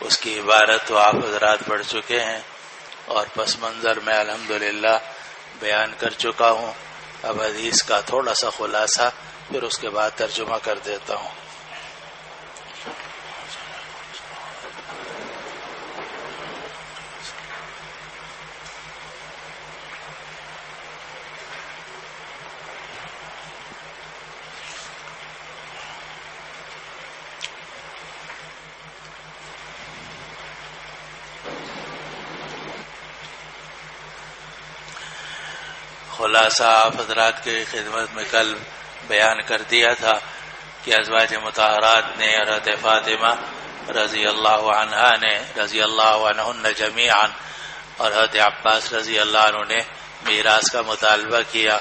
اس کی عبارت تو آپ حضرات پڑھ چکے ہیں اور پس منظر میں الحمدللہ بیان کر چکا ہوں. اب حدیث کا تھوڑا سا خلاصہ پھر اس کے بعد ترجمہ کر دیتا ہوں. خلاصہ آپ حضرات کی خدمت میں کل بیان کر دیا تھا کہ ازواج مطہرات نے حضرت فاطمہ رضی اللہ عنہا نے رضی اللہ عنہن جمیعا اور حضرت عباس رضی اللہ عنہ نے میراث کا مطالبہ کیا،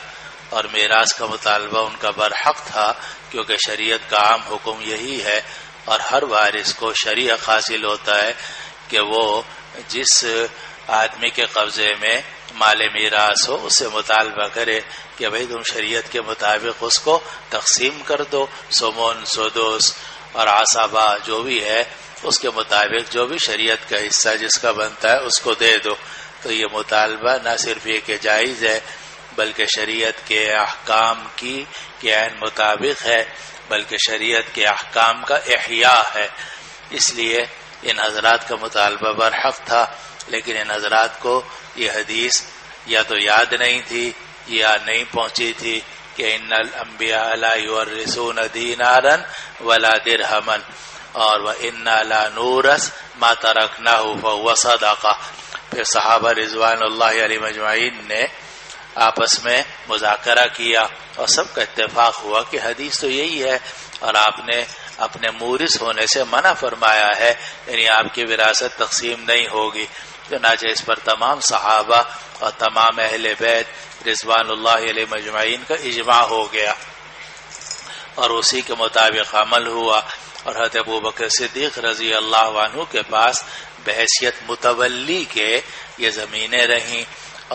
اور میراث کا مطالبہ ان کا برحق تھا کیونکہ شریعت کا عام حکم یہی ہے، اور ہر وارث کو شرعی حاصل ہوتا ہے کہ وہ جس آدمی کے قبضے میں مال میراث ہو اس سے مطالبہ کرے کہ بھئی تم شریعت کے مطابق اس کو تقسیم کر دو، سمن سدس اور عصبہ جو بھی ہے اس کے مطابق جو بھی شریعت کا حصہ جس کا بنتا ہے اس کو دے دو. تو یہ مطالبہ نہ صرف یہ کہ جائز ہے بلکہ شریعت کے احکام کی عین مطابق ہے، بلکہ شریعت کے احکام کا احیاء ہے. اس لیے ان حضرات کا مطالبہ برحق تھا، لیکن ان حضرات کو یہ حدیث یا تو یاد نہیں تھی یا نہیں پہنچی تھی کہ ان الانبیاء لا یورثون دینارا ولا درہما اور وَإِنَّا لَا نُورَثُ مَا تَرَكْنَاهُ فَهُوَ صَدَقَةٌ. پھر صحابہ رضوان اللہ علیہم اجمعین نے آپس میں مذاکرہ کیا اور سب کا اتفاق ہوا کہ حدیث تو یہی ہے، اور آپ نے اپنے مورث ہونے سے منع فرمایا ہے، یعنی آپ کی وراثت تقسیم نہیں ہوگی. چنانچہ اس پر تمام صحابہ اور تمام اہل بیت رضوان اللہ علیہ مجمعین کا اجماع ہو گیا اور اسی کے مطابق عمل ہوا. اور حضرت ابوبکر صدیق رضی اللہ عنہ کے پاس بحیثیت متولی کے یہ زمینیں رہیں،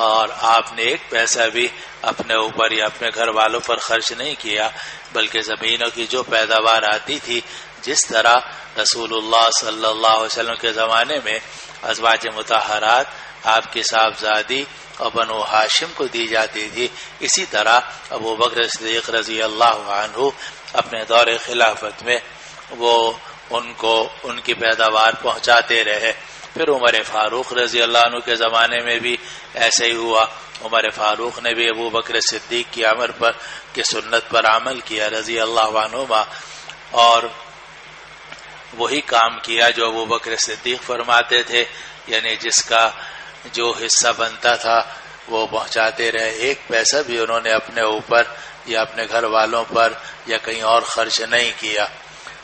اور آپ نے ایک پیسہ بھی اپنے اوپر یا اپنے گھر والوں پر خرچ نہیں کیا، بلکہ زمینوں کی جو پیداوار آتی تھی، جس طرح رسول اللہ صلی اللہ علیہ وسلم کے زمانے میں ازواج مطہرات آپ کی صاحبزادی اور بنو ہاشم کو دی جاتی تھی، اسی طرح ابوبکر صدیق رضی اللہ عنہ اپنے دور خلافت میں وہ ان کی پیداوار پہنچاتے رہے. پھر عمر فاروق رضی اللہ عنہ کے زمانے میں بھی ایسے ہی ہوا. عمر فاروق نے بھی ابوبکر صدیق کی امر پر کی سنت پر عمل کیا رضی اللہ عنہما، اور وہی کام کیا جو ابوبکر صدیق فرماتے تھے، یعنی جس کا جو حصہ بنتا تھا وہ پہنچاتے رہے. ایک پیسہ بھی انہوں نے اپنے اوپر یا اپنے گھر والوں پر یا کہیں اور خرچ نہیں کیا.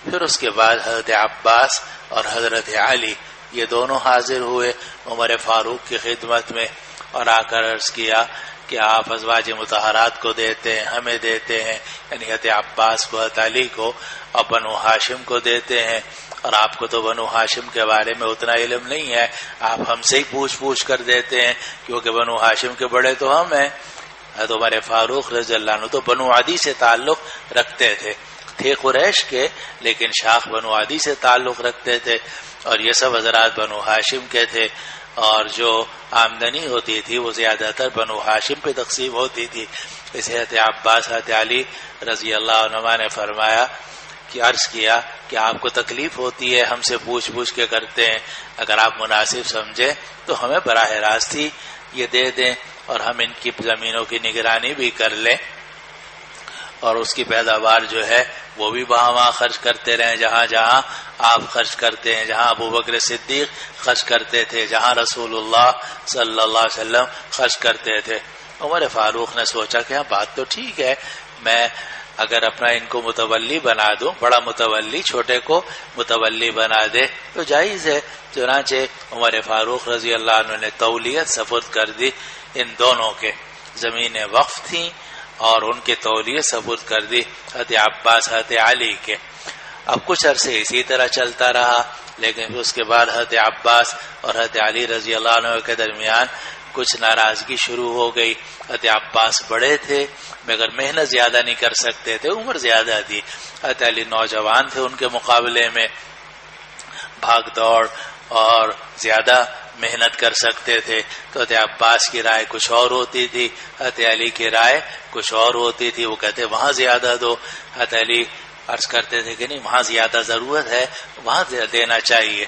پھر اس کے بعد حضرت عباس اور حضرت علی یہ دونوں حاضر ہوئے عمر فاروق کی خدمت میں اور آ کر عرض کیا کہ آپ ازواج مطہرات کو دیتے ہیں، ہمیں دیتے ہیں، یعنی حضرت عباس کو، حضرت علی کو اور بنو ہاشم کو دیتے ہیں، اور آپ کو تو بنو ہاشم کے بارے میں اتنا علم نہیں ہے، آپ ہم سے ہی پوچھ کر دیتے ہیں کیونکہ بنو ہاشم کے بڑے تو ہم ہیں. حضرت عمر فاروق رضی اللہ عنہ تو بنو عدی سے تعلق رکھتے تھے قریش کے، لیکن شاخ بنو عدی سے تعلق رکھتے تھے، اور یہ سب حضرات بنو ہاشم کے تھے، اور جو آمدنی ہوتی تھی وہ زیادہ تر بنو ہاشم پہ تقسیم ہوتی تھی. اسے حضرت عباس حضرت علی رضی اللہ عنہ نے فرمایا کہ عرض کیا کہ آپ کو تکلیف ہوتی ہے، ہم سے پوچھ کے کرتے ہیں، اگر آپ مناسب سمجھیں تو ہمیں براہ راست ہی یہ دے دیں اور ہم ان کی زمینوں کی نگرانی بھی کر لیں، اور اس کی پیداوار جو ہے وہ بھی وہاں خرچ کرتے رہیں جہاں جہاں آپ خرچ کرتے ہیں، جہاں ابوبکر صدیق خرچ کرتے تھے، جہاں رسول اللہ صلی اللہ علیہ وسلم خرچ کرتے تھے. عمر فاروق نے سوچا کہ ہاں بات تو ٹھیک ہے، میں اگر اپنا ان کو متولی بنا دوں، بڑا متولی چھوٹے کو متولی بنا دے تو جائز ہے. چنانچہ عمر فاروق رضی اللہ عنہ نے تولیت سپرد کر دی. ان دونوں کے زمینیں وقف تھیں اور ان کے تولیت سپرد کر دی حضرت عباس حضرت علی کے. اب کچھ عرصے اسی طرح چلتا رہا، لیکن اس کے بعد حضرت عباس اور حضرت علی رضی اللہ عنہ کے درمیان کچھ ناراضگی شروع ہو گئی. حضرت عباس بڑے تھے مگر محنت زیادہ نہیں کر سکتے تھے، عمر زیادہ تھی. حضرت علی نوجوان تھے ان کے مقابلے میں. بھاگ دوڑ اور زیادہ محنت کر سکتے تھے، تو حضرت عباس کی رائے کچھ اور ہوتی تھی، حضرت علی کی رائے کچھ اور ہوتی تھی، وہ کہتے وہاں زیادہ دو، حضرت علی عرض کرتے تھے کہ نہیں وہاں زیادہ ضرورت ہے وہاں دینا چاہیے۔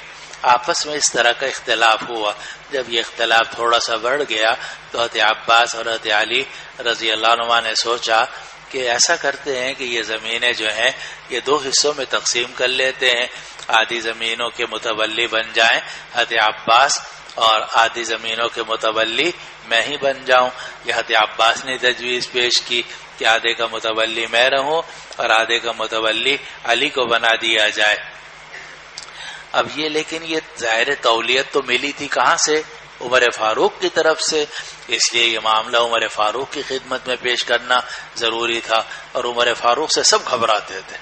آپس میں اس طرح کا اختلاف ہوا۔ جب یہ اختلاف تھوڑا سا بڑھ گیا تو حضرت عباس اور حضرت علی رضی اللہ عنہ نے سوچا کہ ایسا کرتے ہیں کہ یہ زمینیں جو ہیں یہ دو حصوں میں تقسیم کر لیتے ہیں، آدھی زمینوں کے متولی بن جائیں حضرت عباس اور آدھی زمینوں کے متولی میں ہی بن جاؤں۔ یہ حضرت عباس نے تجویز پیش کی کہ آدھے کا متولی میں رہوں اور آدھے کا متولی علی کو بنا دیا جائے۔ اب یہ لیکن یہ ظاہر تولیت تو ملی تھی کہاں سے؟ عمر فاروق کی طرف سے، اس لیے یہ معاملہ عمر فاروق کی خدمت میں پیش کرنا ضروری تھا، اور عمر فاروق سے سب گھبراتے تھے۔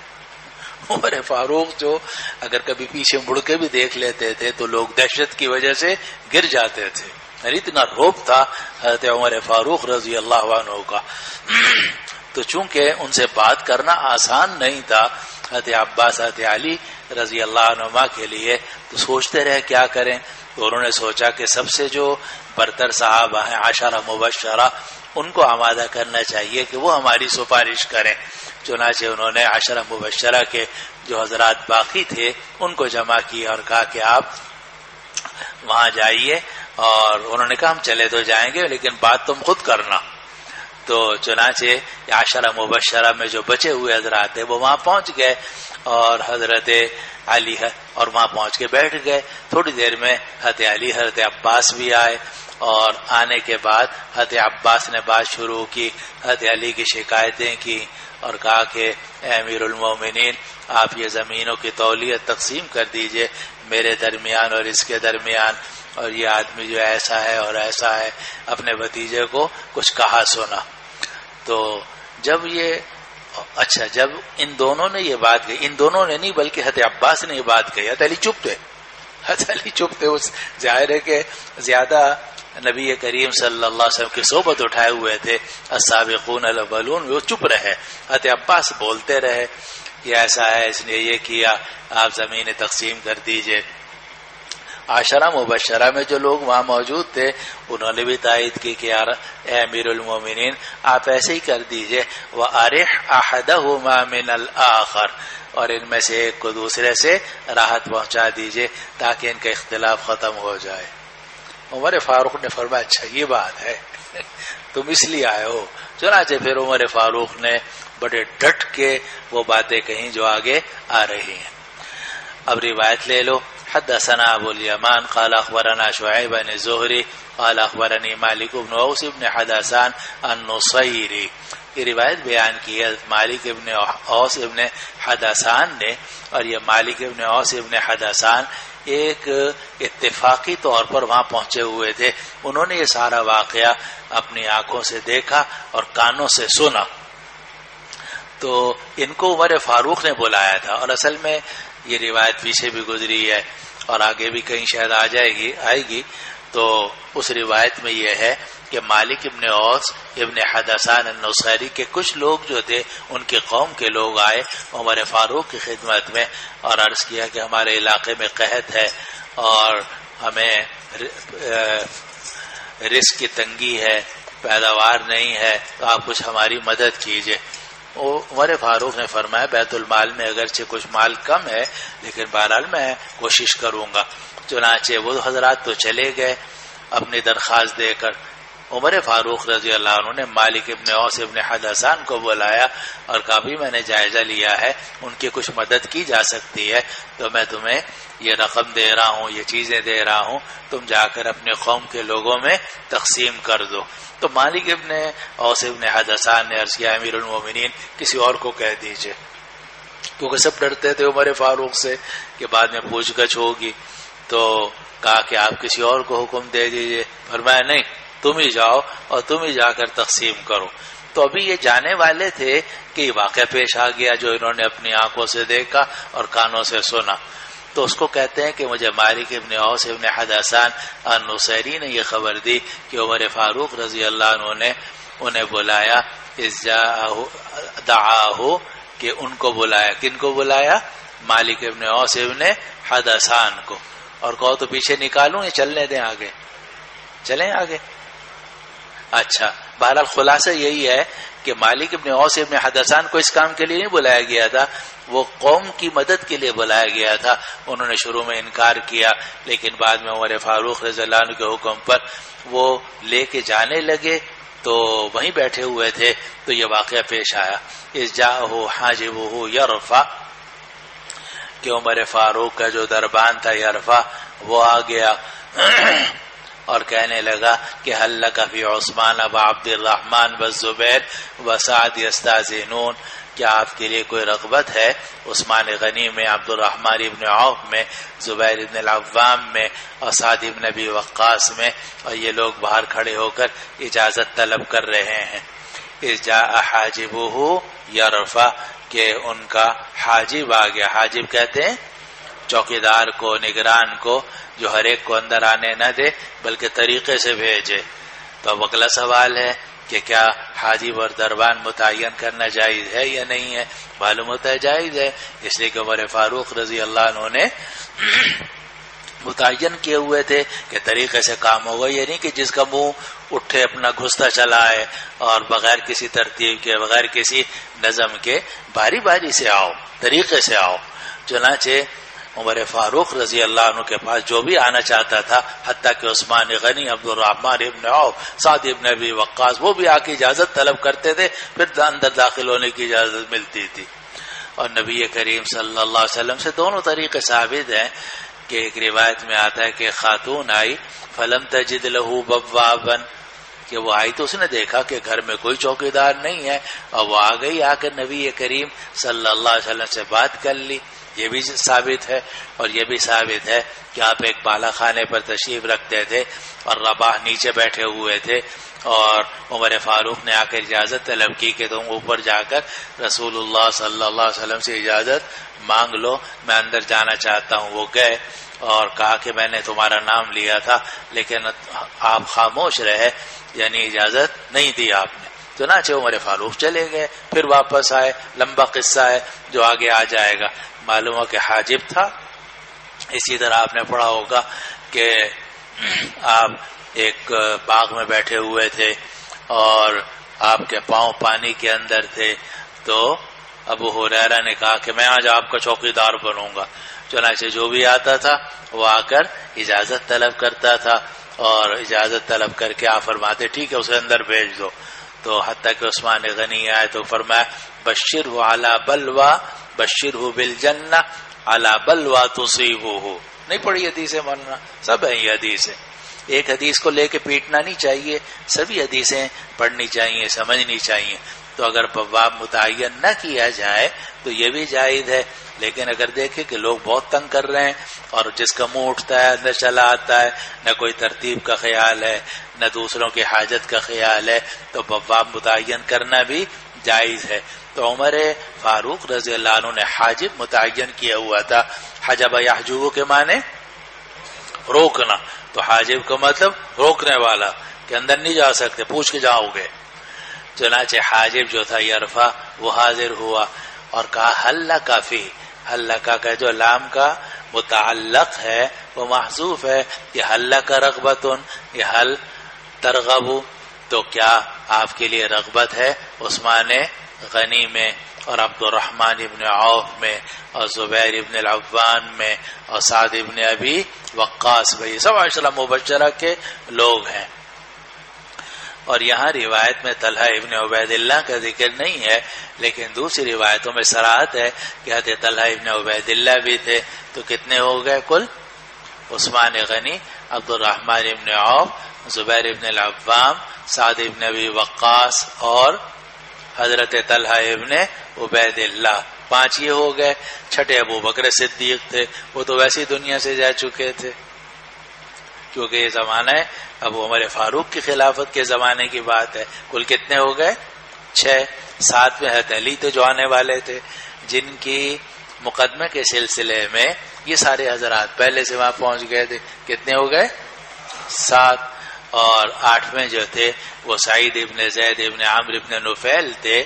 عمر فاروق جو اگر کبھی پیچھے مڑ کے بھی دیکھ لیتے تھے تو لوگ دہشت کی وجہ سے گر جاتے تھے، یعنی اتنا رعب تھا حضرت عمر فاروق رضی اللہ عنہ کا۔ تو چونکہ ان سے بات کرنا آسان نہیں تھا حضرت عباس حضرت علی رضی اللہ عنہما کے لیے، تو سوچتے رہے کیا کریں۔ تو انہوں نے سوچا کہ سب سے جو برتر صحابہ ہیں عشرہ مبشرہ، ان کو آمادہ کرنا چاہیے کہ وہ ہماری سفارش کریں۔ چنانچہ انہوں نے عشرہ مبشرہ کے جو حضرات باقی تھے ان کو جمع کیا اور کہا کہ آپ وہاں جائیے، اور انہوں نے کہا ہم چلے تو جائیں گے لیکن بات تم خود کرنا۔ تو چنانچہ عشرہ مبشرہ میں جو بچے ہوئے حضرات تھے وہ وہاں پہنچ گئے، اور حضرت علی اور وہاں پہنچ کے بیٹھ گئے۔ تھوڑی دیر میں حضرت علی حضرت عباس بھی آئے، اور آنے کے بعد حضرت عباس نے بات شروع کی، حضرت علی کی شکایتیں کی اور کہا کہ اے امیر المومنین آپ یہ زمینوں کی تولیت تقسیم کر دیجئے میرے درمیان اور اس کے درمیان، اور یہ آدمی جو ایسا ہے اور ایسا ہے، اپنے بھتیجے کو کچھ کہا سنا۔ تو جب جب ان دونوں نے یہ بات کہی، ان دونوں نے نہیں بلکہ حضرت عباس نے یہ بات کہی، حضرت علی چپ تھے، حضرت علی چپ تھے۔ ظاہر ہے کہ زیادہ نبی کریم صلی اللہ علیہ وسلم کی صحبت اٹھائے ہوئے تھے، السابقون الاولون، وہ چپ رہے۔ حضرت عباس بولتے رہے یہ ایسا ہے، اس نے یہ کیا، آپ زمینیں تقسیم کر دیجئے۔ عشرہ مبشرہ میں جو لوگ وہاں موجود تھے انہوں نے بھی تائید کی کہ یار اے امیر المومنین آپ ایسے ہی کر دیجئے، وَأَرِحْ أَحَدَهُمَا مِنَ الْآخَرِ، اور ان میں سے ایک کو دوسرے سے راحت پہنچا دیجئے تاکہ ان کا اختلاف ختم ہو جائے۔ عمر فاروق نے فرمایا اچھا یہ بات ہے، تم اس لیے آئے ہو۔ چنانچہ پھر عمر فاروق نے بڑے ڈٹ کے وہ باتیں کہیں جو آگے آ رہی ہیں۔ اب روایت لے لو۔ حدثنا ابو الیمان قال اخبرنا شعیب بن الزہری قال اخبرنی مالک بن اوس بن حدثان النصیری۔ یہ روایت بیان کی ہے مالک ابن اوس ابن حدثان نے، اور یہ مالک ابن اوس ابن حدثان ایک اتفاقی طور پر وہاں پہنچے ہوئے تھے، انہوں نے یہ سارا واقعہ اپنی آنکھوں سے دیکھا اور کانوں سے سنا۔ تو ان کو عمر فاروق نے بلایا تھا، اور اصل میں یہ روایت پیچھے بھی گزری ہے اور آگے بھی کہیں شاید آئے گی۔ تو اس روایت میں یہ ہے کہ مالک ابن اوس ابن حدثان النصیری کے کچھ لوگ جو تھے ان کے قوم کے لوگ آئے عمر فاروق کی خدمت میں اور عرض کیا کہ ہمارے علاقے میں قحط ہے اور ہمیں رزق کی تنگی ہے، پیداوار نہیں ہے، تو آپ کچھ ہماری مدد کیجئے۔ عمر فاروق نے فرمایا بیت المال میں اگرچہ کچھ مال کم ہے لیکن بہرحال میں کوشش کروں گا۔ چنانچہ وہ حضرات تو چلے گئے اپنی درخواست دے کر۔ عمر فاروق رضی اللہ عنہ نے مالک ابن اوس ابن حدثان کو بلایا اور کہا بھی میں نے جائزہ لیا ہے، ان کی کچھ مدد کی جا سکتی ہے تو میں تمہیں یہ رقم دے رہا ہوں، یہ چیزیں دے رہا ہوں، تم جا کر اپنے قوم کے لوگوں میں تقسیم کر دو۔ تو مالک ابن اوس ابن حدثان نے عرض کیا امیر المومنین کسی اور کو کہہ دیجئے، کیونکہ سب ڈرتے تھے عمر فاروق سے کہ بعد میں پوچھ گچھ ہوگی، تو کہا کہ آپ کسی اور کو حکم دے دیجئے۔ فرمایا نہیں، تم ہی جاؤ اور تم ہی جا کر تقسیم کرو۔ تو ابھی یہ جانے والے تھے کہ یہ واقعہ پیش آ گیا جو انہوں نے اپنی آنکھوں سے دیکھا اور کانوں سے سنا۔ تو اس کو کہتے ہیں کہ مجھے مالک ابن اوس ابن حدثان النصیری نے یہ خبر دی کہ عمر فاروق رضی اللہ عنہ نے انہیں بلایا، دعاہ کہ ان کو بلایا، کن کو بلایا؟ مالک ابن اوس ابن حدثان کو، اور کہو تو پیچھے نکالوں یا چلنے دیں آگے؟ چلیں آگے. اچھا، بہرحال خلاصہ یہی ہے کہ مالک ابن اوس ابن حدثان کو اس کام کے لیے نہیں بلایا گیا تھا، وہ قوم کی مدد کے لیے بلایا گیا تھا. انہوں نے شروع میں انکار کیا، لیکن بعد میں عمر فاروق رضی اللہ عنہ کے حکم پر وہ لے کے جانے لگے تو وہیں بیٹھے ہوئے تھے تو یہ واقعہ پیش آیا. اذ جاءہ حاجبہ یرفع، کہ عمر فاروق کا جو دربان تھا یرفع وہ آ گیا اور کہنے لگا کہ حل لک فی عثمان و عبد الرحمن والزبیر وسعد یستاذنون، کیا آپ کے لیے کوئی رغبت ہے عثمان غنی میں، عبد الرحمن ابن عوف میں، زبیر ابن العوام میں اور سعد ابن ابی وقاص میں، اور یہ لوگ باہر کھڑے ہو کر اجازت طلب کر رہے ہیں. اذ جاء حاجبہ یرفع، کہ ان کا حاجب آ گیا. حاجب کہتے ہیں چوکیدار کو، نگران کو، جو ہر ایک کو اندر آنے نہ دے بلکہ طریقے سے بھیجے. تو اب اگلا سوال ہے کہ کیا حاجب اور دربان متعین کرنا جائز ہے یا نہیں ہے؟ معلوم ہوتا ہے جائز ہے، اس لیے کہ عمر فاروق رضی اللہ عنہ نے متعین کیے ہوئے تھے کہ طریقے سے کام ہوگا. یہ نہیں کہ جس کا منہ اٹھے اپنا گھستا چلا ہے اور بغیر کسی ترتیب کے، بغیر کسی نظم کے، باری باری سے آؤ، طریقے سے آؤ. چنانچہ عمر فاروق رضی اللہ عنہ کے پاس جو بھی آنا چاہتا تھا، حتیٰ کہ عثمان غنی، عبد الرحمن ابن عوف، سعد ابن ابی وقاص، وہ بھی آ کے اجازت طلب کرتے تھے، پھر اندر داخل ہونے کی اجازت ملتی تھی. اور نبی کریم صلی اللہ علیہ وسلم سے دونوں طریقے ثابت ہیں کہ ایک روایت میں آتا ہے کہ خاتون آئی فلم تجد لہ بوابا، کہ وہ آئی تو اس نے دیکھا کہ گھر میں کوئی چوکیدار نہیں ہے، اور وہ آ گئی، آ کر نبی کریم صلی اللہ علیہ وسلم سے بات کر لی. یہ بھی ثابت ہے. اور یہ بھی ثابت ہے کہ آپ ایک بالا خانے پر تشریف رکھتے تھے اور رباح نیچے بیٹھے ہوئے تھے، اور عمر فاروق نے آ کر اجازت طلب کی کہ تم اوپر جا کر رسول اللہ صلی اللہ علیہ وسلم سے اجازت مانگ لو، میں اندر جانا چاہتا ہوں. وہ گئے اور کہا کہ میں نے تمہارا نام لیا تھا لیکن آپ خاموش رہے، یعنی اجازت نہیں دی آپ نے. چنانچہ عمر فاروق چلے گئے، پھر واپس آئے. لمبا قصہ ہے جو آگے آ جائے گا. معلوم ہو کہ حاجب تھا. اسی طرح آپ نے پڑھا ہوگا کہ آپ ایک باغ میں بیٹھے ہوئے تھے اور آپ کے پاؤں پانی کے اندر تھے، تو ابو ہریرہ نے کہا کہ میں آج آپ کا چوکیدار بنوں گا. چنانچہ جو بھی آتا تھا وہ آ کر اجازت طلب کرتا تھا، اور اجازت طلب کر کے آپ فرماتے ٹھیک ہے اسے اندر بھیج دو. تو حتیٰ کہ عثمان غنی آئے تو فرمایا بشرہ علی بلوى بشرہ بالجنہ علی بلوى تصیبہ. نہیں پڑھی حدیثیں ماننا، سب ہیں یہ حدیثیں. ایک حدیث کو لے کے پیٹنا نہیں چاہیے، سبھی حدیثیں پڑھنی چاہیے، سمجھنی چاہیے. تو اگر بواب متعین نہ کیا جائے تو یہ بھی جائز ہے. لیکن اگر دیکھیں کہ لوگ بہت تنگ کر رہے ہیں اور جس کا منہ اٹھتا ہے اندر چلا آتا ہے، نہ کوئی ترتیب کا خیال ہے نہ دوسروں کی حاجت کا خیال ہے، تو بواب متعین کرنا بھی جائز ہے. تو عمر فاروق رضی اللہ عنہ نے حاجب متعین کیا ہوا تھا. حجب یحجب کے معنی روکنا، تو حاجب کا مطلب روکنے والا، کہ اندر نہیں جا سکتے، پوچھ کے جاؤ گے. چنانچہ حاجب جو تھا یرفع وہ حاضر ہوا اور کہا حل لک فی. حل لک کا جو لام کا متعلق ہے وہ محذوف ہے کہ حل لک رغبت، یہ حل ترغب، تو کیا آپ کے لیے رغبت ہے عثمان غنی میں اور عبد الرحمن ابن عوف میں اور زبیر ابن العوام میں اور سعد ابن ابی وقاص میں؟ یہ سب عشرہ مبشرہ کے لوگ ہیں. اور یہاں روایت میں طلحہ ابن عبید اللہ کا ذکر نہیں ہے، لیکن دوسری روایتوں میں صراحت ہے کہ حضرت طلحہ ابن عبید اللہ بھی تھے. تو کتنے ہو گئے کل؟ عثمان غنی، عبد الرحمن ابن عوف، زبیر ابن العوام، سعد ابن ابی وقاص اور حضرت طلحہ ابن عبید اللہ. 5 یہ ہو گئے. چھٹے ابو بکر صدیق تھے، وہ تو ویسی دنیا سے جا چکے تھے کیونکہ یہ زمانہ ہے ابو عمر فاروق کی خلافت کے زمانے کی بات ہے. کل کتنے ہو گئے؟ 6. 7 میں حضرت علی تو جو آنے والے تھے، جن کی مقدمے کے سلسلے میں یہ سارے حضرات پہلے سے وہاں پہنچ گئے تھے. کتنے ہو گئے؟ 7. اور 8 میں جو تھے وہ سعید ابن زید ابن عمرو ابن نفیل تھے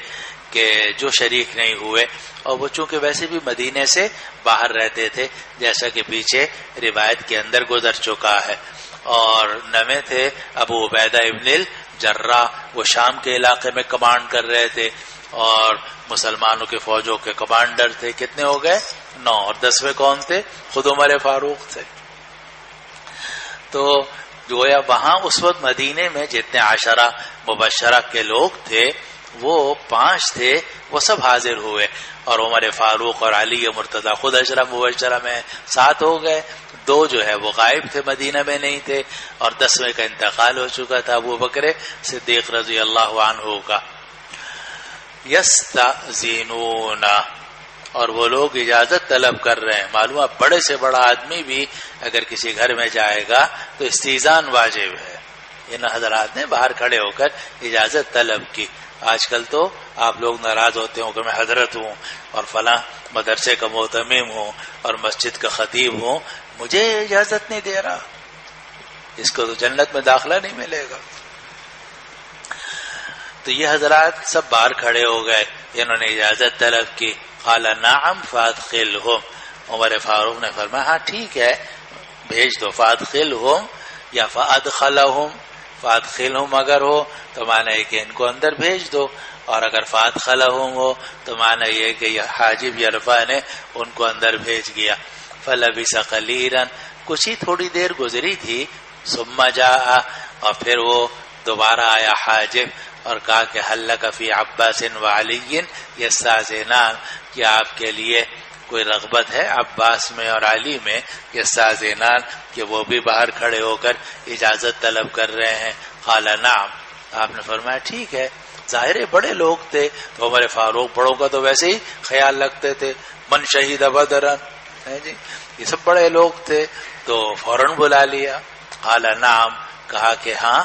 کہ جو شریک نہیں ہوئے، اور وہ چونکہ ویسے بھی مدینے سے باہر رہتے تھے جیسا کہ پیچھے روایت کے اندر گزر چکا ہے، اور نویں تھے ابو عبیدہ ابن الجراح، وہ شام کے علاقے میں کمانڈ کر رہے تھے اور مسلمانوں کے فوجوں کے کمانڈر تھے۔ کتنے ہو گئے؟ 9۔ اور 10ویں کون تھے؟ خود عمر فاروق تھے۔ تو گویا وہاں اس وقت مدینے میں جتنے عشرہ مبشرہ کے لوگ تھے وہ 5 تھے، وہ سب حاضر ہوئے، اور عمر فاروق اور علی مرتضی خود عشرہ مبشرہ میں 7 ہو گئے۔ 2 جو ہے وہ غائب تھے، مدینہ میں نہیں تھے، اور 10ویں کا انتقال ہو چکا تھا ابو بکر صدیق رضی اللہ عنہ کا۔ یستأذنون، اور وہ لوگ اجازت طلب کر رہے ہیں۔ معلوم ہے بڑے سے بڑا آدمی بھی اگر کسی گھر میں جائے گا تو استئذان واجب ہے۔ ان حضرات نے باہر کھڑے ہو کر اجازت طلب کی۔ آج کل تو آپ لوگ ناراض ہوتے ہوں کہ میں حضرت ہوں اور فلاں مدرسے کا مہتمم ہوں اور مسجد کا خطیب ہوں، مجھے اجازت نہیں دے رہا، اس کو تو جنت میں داخلہ نہیں ملے گا۔ تو یہ حضرات سب باہر کھڑے ہو گئے، انہوں نے اجازت طلب کی۔ قال نعم فادخلهم، عمر فاروق نے فرمایا ہاں ٹھیک ہے بھیج دو۔ فادخلهم یا فادخلهم، فادخلهم اگر ہو تو معنی ہے کہ ان کو اندر بھیج دو، اور اگر فادخلهم ہو تو معنی یہ کہ یہ حاجب یرفع نے ان کو اندر بھیج گیا۔ فلبث قلیلا، کچھ ہی تھوڑی دیر گزری تھی، ثم جاء، اور پھر وہ دوبارہ آیا حاجب اور کہا کہ هل لک فی عباس وعلی یستأذنان، کہ آپ کے لیے کوئی رغبت ہے عباس میں اور علی میں، یستأذنان کہ وہ بھی باہر کھڑے ہو کر اجازت طلب کر رہے ہیں۔ قال نعم، آپ نے فرمایا ٹھیک ہے۔ ظاہر بڑے لوگ تھے تو عمر فاروق بڑوں کا تو ویسے ہی خیال رکھتے تھے، من شہید بدرن، جی یہ سب بڑے لوگ تھے تو فوراً بلا لیا۔ قال نعم، کہا کہ ہاں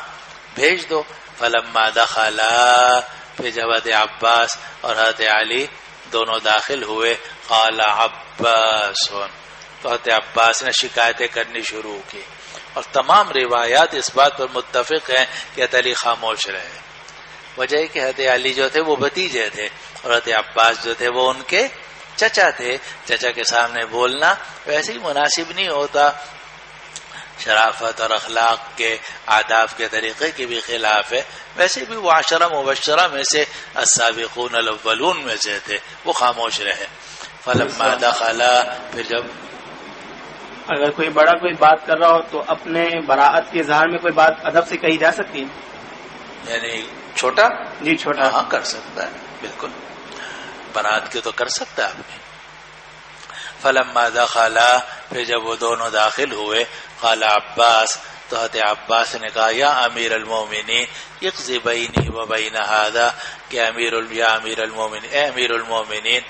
بھیج دو۔ فلما دخلا، پھر جب حضرت عباس اور حضرت علی دونوں داخل ہوئے، قال عباس، تو حضرت عباس نے شکایتیں کرنی شروع کی، اور تمام روایات اس بات پر متفق ہیں کہ حضرت علی خاموش رہے۔ وجہ ہے کہ حضرت علی جو تھے وہ بھتیجے تھے، اور حضرت عباس جو تھے وہ ان کے چچا تھے۔ چچا کے سامنے بولنا ویسے ہی مناسب نہیں ہوتا، شرافت اور اخلاق کے آداب کے طریقے کے بھی خلاف ہے۔ ویسے بھی وہ 10 مبشرہ میں سے السابقون الاولون میں سے تھے، وہ خاموش رہے۔ فلما دخلا، پھر جب اگر کوئی بڑا کوئی بات کر رہا ہو تو اپنے براءت کے اظہار میں کوئی بات ادب سے کہی جا سکتی ہے؟ یعنی چھوٹا؟ جی چھوٹا، ہاں کر سکتا ہے، بالکل برات کے تو کر سکتا ہے آدمی۔ فلما دخلا، پھر جب وہ دونوں داخل ہوئے، قال عباس، تو حضرت عباس نے کہا یا امیر المومنین اقضی بینی و بین ھذا، کہ یا امیر المومنین، اے امیر المومنین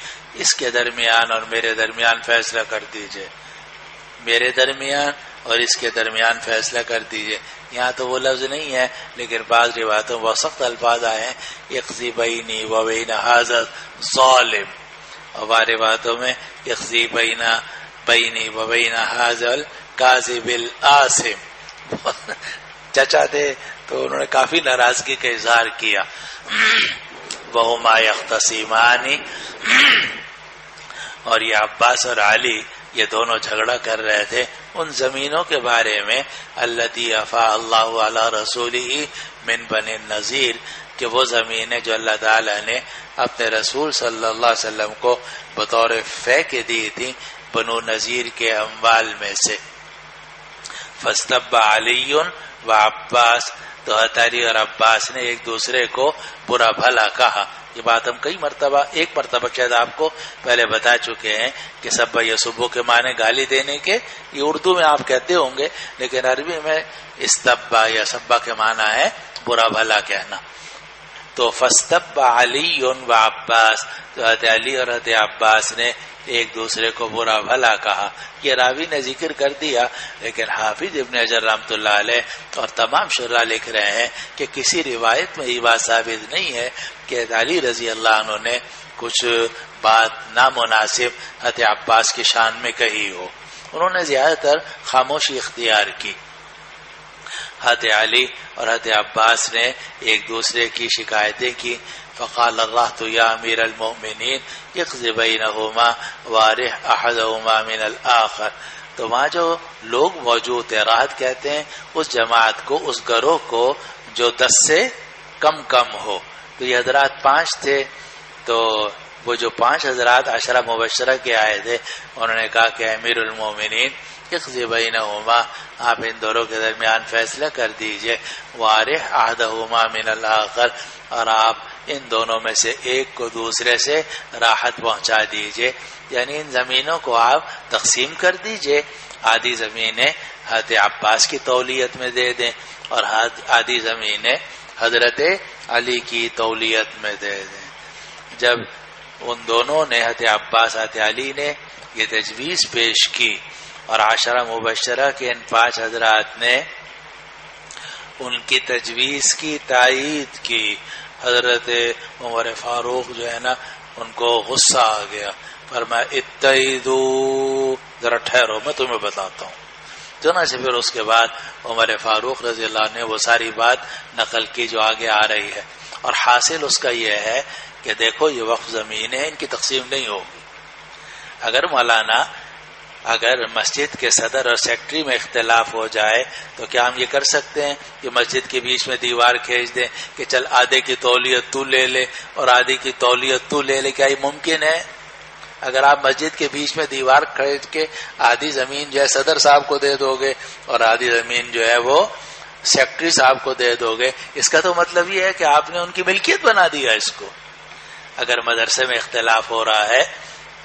اس کے درمیان اور میرے درمیان فیصلہ کر دیجئے، میرے درمیان اور اس کے درمیان فیصلہ کر دیجئے۔ یہاں تو وہ لفظ نہیں ہے لیکن بعض روایتوں میں سخت الفاظ آئے ہیں، اقضی بینی و بین ھذا ظالم، اور بعض روایتوں میں اقضی بینی و بین ھذا الکاذب الآثم۔ چچا تھے تو انہوں نے کافی ناراضگی کا اظہار کیا۔ وہما یختصمان، اور یہ عباس اور علی یہ دونوں جھگڑا کر رہے تھے ان زمینوں کے بارے میں، التی افاء اللہ علی رسولہ من بنی النذیر، کہ وہ زمینیں جو اللہ تعالی نے اپنے رسول صلی اللہ علیہ وسلم کو بطور فے کے دی تھی بنو نذیر کے اموال میں سے۔ فاستب علی و عباس، تو علی اور عباس نے ایک دوسرے کو برا بھلا کہا۔ یہ بات ہم کئی مرتبہ، ایک مرتبہ شاید آپ کو پہلے بتا چکے ہیں کہ سب یسبو کے معنی گالی دینے کے، یہ اردو میں آپ کہتے ہوں گے لیکن عربی میں استبا یا سبا کے معنی ہے برا بھلا کہنا۔ تو فاستب علی و عباس، تو حضرت علی اور حضرت عباس نے ایک دوسرے کو برا بھلا کہا۔ یہ راوی نے ذکر کر دیا لیکن حافظ ابن حجر رحمۃ اللہ علیہ اور تمام شرح لکھ رہے ہیں کہ کسی روایت میں یہ بات ثابت نہیں ہے کہ علی رضی اللہ عنہ نے کچھ بات نامناسب حضرت عباس کی شان میں کہی ہو، انہوں نے زیادہ تر خاموشی اختیار کی۔ حضرت علی اور حضرت عباس نے ایک دوسرے کی شکایتیں کی. فقال اللہ تو یا امیر المؤمنین اقض بینہما وارح احدہما من الآخر. تو وہاں جو لوگ موجود تھے، راحت کہتے ہیں اس جماعت کو، اس گروہ کو جو 10 سے کم ہو. تو یہ حضرات 5 تھے، تو وہ جو 5 حضرات عشرہ مبشرہ کے آئے تھے انہوں نے کہا کہ امیر المومنین اقضی بینہما، آپ ان دونوں کے درمیان فیصلہ کر دیجئے، وارح احدہما من الآخر، اور آپ ان دونوں میں سے ایک کو دوسرے سے راحت پہنچا دیجئے، یعنی ان زمینوں کو آپ تقسیم کر دیجئے. آدھی زمینیں حضرت عباس کی تولیت میں دے دیں اور آدھی زمینیں حضرت علی کی تولیت میں دے دیں. جب ان دونوں نے، حضرت عباس حضرت علی نے یہ تجویز پیش کی اور عشرہ مبشرہ کے ان 5 حضرات نے ان کی تجویز کی تائید کی، حضرت عمر فاروق جو ہے نا ان کو غصہ آ گیا. فرمایا اتعیدو، ذرا ٹھہرو میں تمہیں بتاتا ہوں. چنانچہ پھر اس کے بعد عمر فاروق رضی اللہ عنہ نے وہ ساری بات نقل کی جو آگے آ رہی ہے، اور حاصل اس کا یہ ہے کہ دیکھو یہ وقف زمین ہے، ان کی تقسیم نہیں ہوگی. اگر مسجد کے صدر اور سیکٹری میں اختلاف ہو جائے تو کیا ہم یہ کر سکتے ہیں کہ مسجد کے بیچ میں دیوار کھینچ دیں کہ چل آدھے کی تولیت تو لے لے اور آدھی کی تولیت تو لے لے؟ کیا یہ ممکن ہے؟ اگر آپ مسجد کے بیچ میں دیوار کھینچ کے آدھی زمین جو ہے صدر صاحب کو دے دو گے اور آدھی زمین جو ہے وہ سیکٹری صاحب کو دے دو گے، اس کا تو مطلب یہ ہے کہ آپ نے ان کی ملکیت بنا دیا اس کو. اگر مدرسے میں اختلاف ہو رہا ہے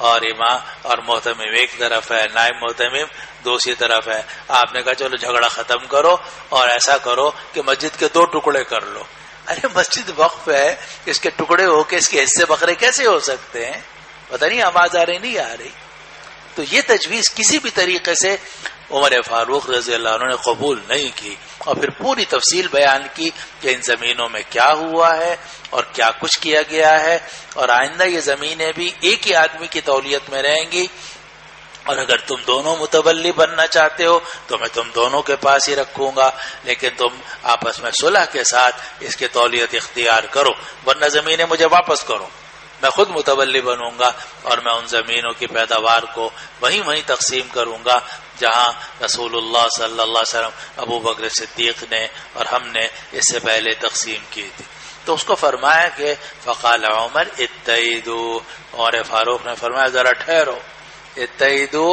اور امام اور محتمم ایک طرف ہے، نائب محتمم دوسری طرف ہے، آپ نے کہا چلو جھگڑا ختم کرو اور ایسا کرو کہ مسجد کے 2 ٹکڑے کر لو. ارے مسجد وقف ہے، اس کے ٹکڑے ہو کے اس کے حصے بکرے کیسے ہو سکتے ہیں؟ پتہ نہیں آواز آ رہی نہیں آ رہی. تو یہ تجویز کسی بھی طریقے سے عمر فاروق رضی اللہ عنہ نے قبول نہیں کی، اور پھر پوری تفصیل بیان کی کہ ان زمینوں میں کیا ہوا ہے اور کیا کچھ کیا گیا ہے، اور آئندہ یہ زمینیں بھی ایک ہی آدمی کی تولیت میں رہیں گی، اور اگر تم دونوں متولی بننا چاہتے ہو تو میں تم دونوں کے پاس ہی رکھوں گا، لیکن تم آپس میں صلح کے ساتھ اس کی تولیت اختیار کرو، ورنہ زمینیں مجھے واپس کرو. میں خود متولی بنوں گا اور میں ان زمینوں کی پیداوار کو وہیں تقسیم کروں گا جہاں رسول اللہ صلی اللہ علیہ وسلم، ابو بکر صدیق نے اور ہم نے اس سے پہلے تقسیم کی تھی. تو اس کو فرمایا کہ فقال عمر اتعیدو، عمر فاروق نے فرمایا ذرا ٹھہرو، اتعیدو،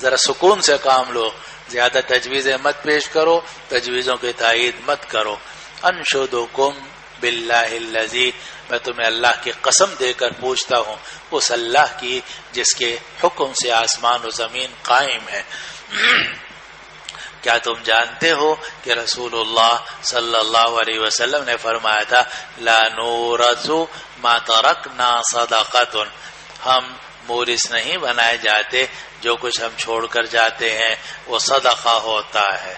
ذرا سکون سے کام لو، زیادہ تجویزیں مت پیش کرو، تجویزوں کی تائید مت کرو. انشدکم باللہ الذی، میں تمہیں اللہ کی قسم دے کر پوچھتا ہوں، اس اللہ کی جس کے حکم سے آسمان و زمین قائم ہے. کیا تم جانتے ہو کہ رسول اللہ صلی اللہ علیہ وسلم نے فرمایا تھا لا نورث ما ترکنا صدقۃ، ہم مورث نہیں بنائے جاتے، جو کچھ ہم چھوڑ کر جاتے ہیں وہ صدقہ ہوتا ہے.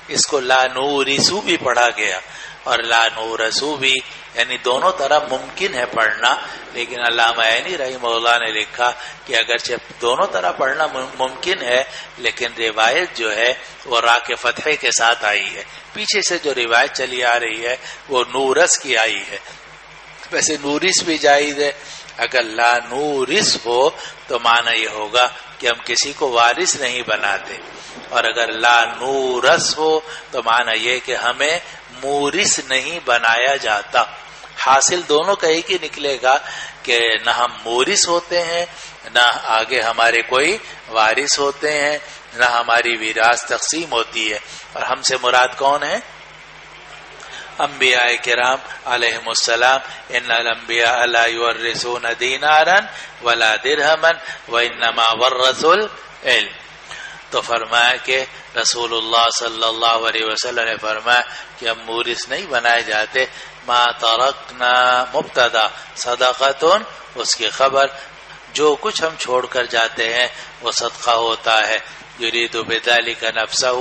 اس کو لا نورث بھی پڑھا گیا اور لا نورث بھی، یعنی دونوں طرح ممکن ہے پڑھنا، لیکن علامہ عینی رحمہ اللہ نے لکھا کہ اگرچہ دونوں طرح پڑھنا ممکن ہے، لیکن روایت جو ہے وہ را کے فتحے کے ساتھ آئی ہے. پیچھے سے جو روایت چلی آ رہی ہے وہ نورث کی آئی ہے. ویسے نورث بھی جائز ہے، اگر لا نورث ہو تو معنی یہ ہوگا کہ ہم کسی کو وارث نہیں بناتے، اور اگر لا نورث ہو تو معنی یہ کہ ہمیں مورث نہیں بنایا جاتا. حاصل دونوں کا ایک ہی نکلے گا کہ نہ ہم مورث ہوتے ہیں، نہ آگے ہمارے کوئی وارث ہوتے ہیں، نہ ہماری میراث تقسیم ہوتی ہے. اور ہم سے مراد کون ہے؟ انبیاء کرام علیہم السلام. ان الانبیاء لا یورثون دینارا ولا درہما وانما ورثوا العلم. تو فرمایا کہ رسول اللہ صلی اللہ علیہ وسلم نے فرمایا کہ ہم مورث نہیں بنائے جاتے. ما ترکنا مبتدا صدقۃ، اس کی خبر جو کچھ ہم چھوڑ کر جاتے ہیں وہ صدقہ ہوتا ہے. یرید بذلک نفسہ،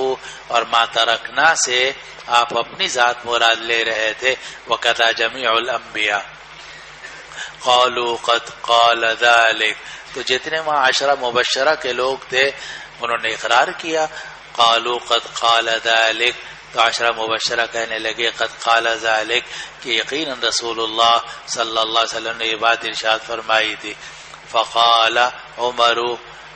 اور ما ترکنا سے آپ اپنی ذات مراد لے رہے تھے. وکذا جمیع الانبیاء قالوا قد قال ذلك، تو جتنے وہاں عشرہ مبشرہ کے لوگ تھے انہوں نے اقرار کیا قالوا قد قال ذلك، تو عشرہ مبشرہ کہنے لگے قد قال ذلك کہ یقیناً رسول اللہ صلی اللہ علیہ وسلم نے یہ بات ارشاد فرمائی تھی. فقال عمر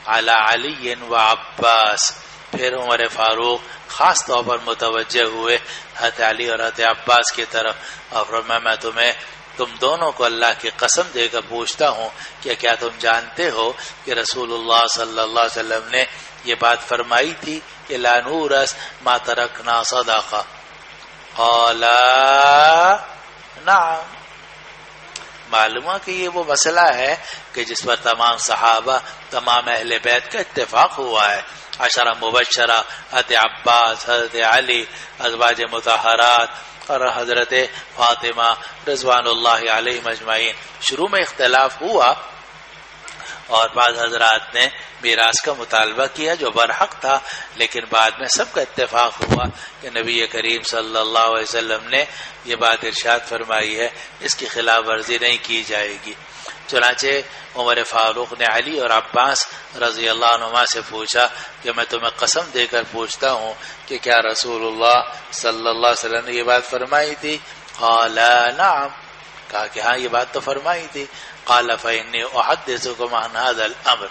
على علی وعباس، پھر عمر فاروق خاص طور پر متوجہ ہوئے حضرت علی اور حضرت عباس کی طرف، اور فرمایا میں تم دونوں کو اللہ کی قسم دے کر پوچھتا ہوں کہ کیا تم جانتے ہو کہ رسول اللہ صلی اللہ علیہ وسلم نے یہ بات فرمائی تھی کہ لا نورث ما ترکنا صدقہ؟ قال نعم. معلوم ہے کہ یہ وہ مسئلہ ہے کہ جس پر تمام صحابہ، تمام اہل بیت کا اتفاق ہوا ہے. عشرہ مبشرہ، حضرت عباس، حضرت علی، ازواج مطہرات اور حضرت فاطمہ رضوان اللہ علیہم اجمعین. شروع میں اختلاف ہوا اور بعض حضرات نے میراث کا مطالبہ کیا جو برحق تھا، لیکن بعد میں سب کا اتفاق ہوا کہ نبی کریم صلی اللہ علیہ وسلم نے یہ بات ارشاد فرمائی ہے، اس کی خلاف ورزی نہیں کی جائے گی. چنانچہ عمر فاروق نے علی اور عباس رضی اللہ عنہما سے پوچھا کہ میں تمہیں قسم دے کر پوچھتا ہوں کہ کیا رسول اللہ صلی اللہ علیہ وسلم نے یہ بات فرمائی تھی؟ قال نعم، کہا کہ ہاں یہ بات تو فرمائی تھی. قال فإني أحدثكم عن هذا الأمر،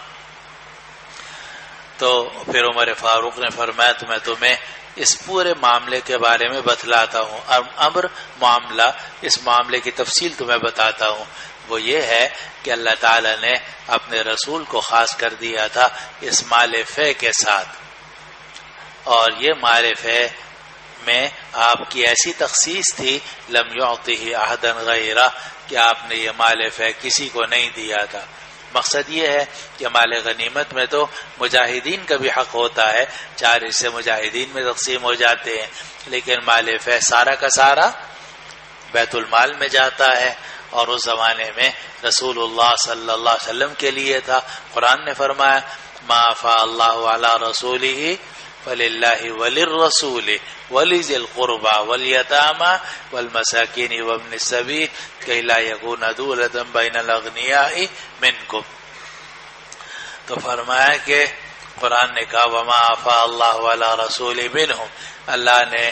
تو پھر عمر فاروق نے فرمایا تو میں تمہیں اس پورے معاملے کے بارے میں بتلاتا ہوں. امر معاملہ، اس معاملے کی تفصیل تمہیں بتاتا ہوں. وہ یہ ہے کہ اللہ تعالی نے اپنے رسول کو خاص کر دیا تھا اس مال فے کے ساتھ، اور یہ مال فے میں آپ کی ایسی تخصیص تھی لم یعطہ احدا غیرہ کہ آپ نے یہ مال فے کسی کو نہیں دیا تھا. مقصد یہ ہے کہ مال غنیمت میں تو مجاہدین کا بھی حق ہوتا ہے، 4 حصے مجاہدین میں تقسیم ہو جاتے ہیں، لیکن مال فے سارا کا سارا بیت المال میں جاتا ہے. اور اس زمانے میں رسول اللہ صلی اللہ علیہ وسلم کے لیے تھا. قرآن نے فرمایا ما افاء اللہ علی رسولہ فللہ وللرسول ولذی القربى والیتامى والمساکین وابن السبیل کی لا یکون دولۃ بین الاغنیاء منکم. تو فرمایا کہ قرآن نے کہا وما افاء اللہ علی رسول منہم، اللہ نے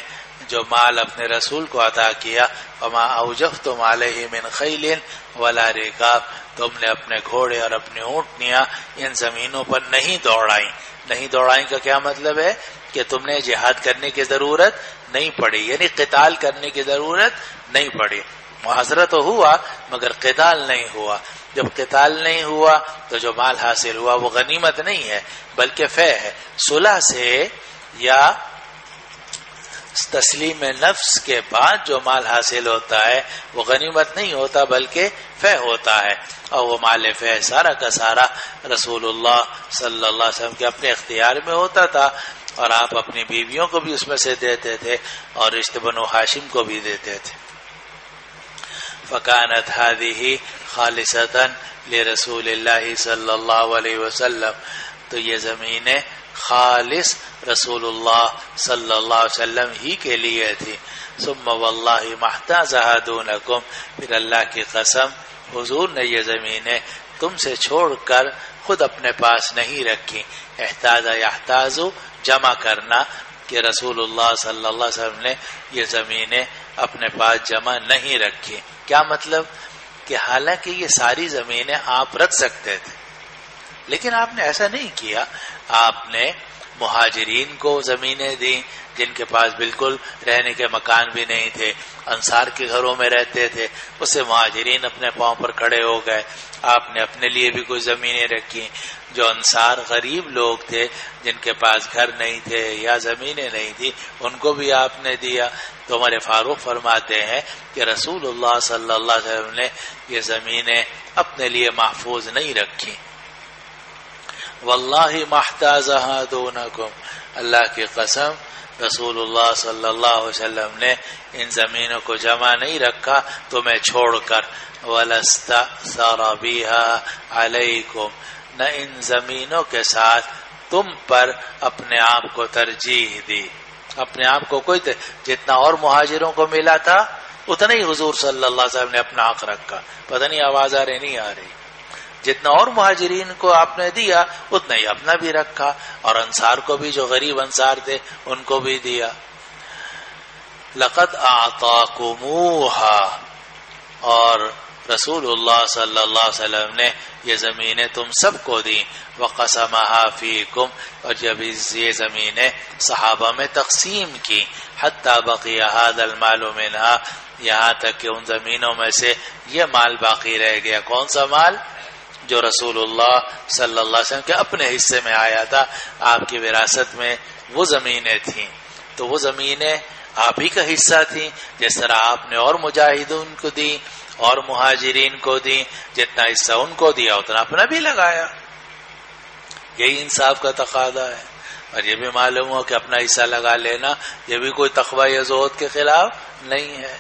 جو مال اپنے رسول کو عطا کیا، وما اوجفتم علیہ من خیل ولا رکاب، تم نے اپنے گھوڑے اور اپنی اونٹنیاں ان زمینوں پر نہیں دوڑائیں. نہیں دوڑائیں کا کیا مطلب ہے کہ تم نے جہاد کرنے کی ضرورت نہیں پڑی، یعنی قتال کرنے کی ضرورت نہیں پڑی. محاصرہ تو ہوا مگر قتال نہیں ہوا. جب قتال نہیں ہوا تو جو مال حاصل ہوا وہ غنیمت نہیں ہے بلکہ فے ہے. صلح سے یا تسلیم نفس کے بعد جو مال حاصل ہوتا ہے وہ غنیمت نہیں ہوتا بلکہ فے ہوتا ہے، اور وہ مال فے سارا کا سارا رسول اللہ صلی اللہ علیہ وسلم کے اپنے اختیار میں ہوتا تھا، اور آپ اپنی بیویوں کو بھی اس میں سے دیتے تھے اور رشت بنو ہاشم کو بھی دیتے تھے. فکانت هذه خالصۃ لرسول اللہ صلی اللہ علیہ وسلم، تو یہ زمینیں خالص رسول اللہ صلی اللہ علیہ وسلم ہی کے لیے تھی. ثم واللہ ما احتازها دونکم، پھر اللہ کی قسم حضور نے یہ زمینیں تم سے چھوڑ کر خود اپنے پاس نہیں رکھی. احتاز یحتاز جمع کرنا کہ رسول اللہ صلی اللہ علیہ وسلم نے یہ زمینیں اپنے پاس جمع نہیں رکھی. کیا مطلب کہ حالانکہ یہ ساری زمینیں آپ رکھ سکتے تھے لیکن آپ نے ایسا نہیں کیا. آپ نے مہاجرین کو زمینیں دیں جن کے پاس بالکل رہنے کے مکان بھی نہیں تھے، انصار کے گھروں میں رہتے تھے، اس سے مہاجرین اپنے پاؤں پر کھڑے ہو گئے. آپ نے اپنے لیے بھی کچھ زمینیں رکھی. جو انصار غریب لوگ تھے جن کے پاس گھر نہیں تھے یا زمینیں نہیں تھی ان کو بھی آپ نے دیا. تو ہمارے فاروق فرماتے ہیں کہ رسول اللہ صلی اللہ علیہ وسلم نے یہ زمینیں اپنے لیے محفوظ نہیں رکھی. واللہ ما احتازها دونکم، اللہ کی قسم رسول اللہ صلی اللہ علیہ وسلم نے ان زمینوں کو جمع نہیں رکھا تمہیں چھوڑ کر. وَلَسْتَأْثَرَ بِهَا عَلَيْكُمْ، نہ ان زمینوں کے ساتھ تم پر اپنے آپ کو ترجیح دی. اپنے آپ کو کوئی جتنا اور مہاجروں کو ملا تھا اتنا ہی حضور صلی اللہ علیہ وسلم نے اپنا حق رکھا. پتہ نہیں آواز آ رہی نہیں آ رہی؟ جتنا اور مہاجرین کو آپ نے دیا اتنا ہی اپنا بھی رکھا، اور انصار کو بھی، جو غریب انصار تھے ان کو بھی دیا۔ لقد اعطاکموها، اور رسول اللہ صلی اللہ علیہ وسلم نے یہ زمینیں تم سب کو دی، وقسمها فیکم، اور جب یہ زمینیں صحابہ میں تقسیم کی، حتی بقی هذا المال منها، یہاں تک کہ ان زمینوں میں سے یہ مال باقی رہ گیا۔ کون سا مال؟ جو رسول اللہ صلی اللہ علیہ وسلم کے اپنے حصے میں آیا تھا، آپ کی وراثت میں وہ زمینیں تھیں، تو وہ زمینیں آپ ہی کا حصہ تھیں، جس طرح آپ نے اور مجاہدین کو دی اور مہاجرین کو دی، جتنا حصہ ان کو دیا اتنا اپنا بھی لگایا۔ یہی انصاف کا تقاضا ہے، اور یہ بھی معلوم ہو کہ اپنا حصہ لگا لینا یہ بھی کوئی تقوی یا زہد کے خلاف نہیں ہے۔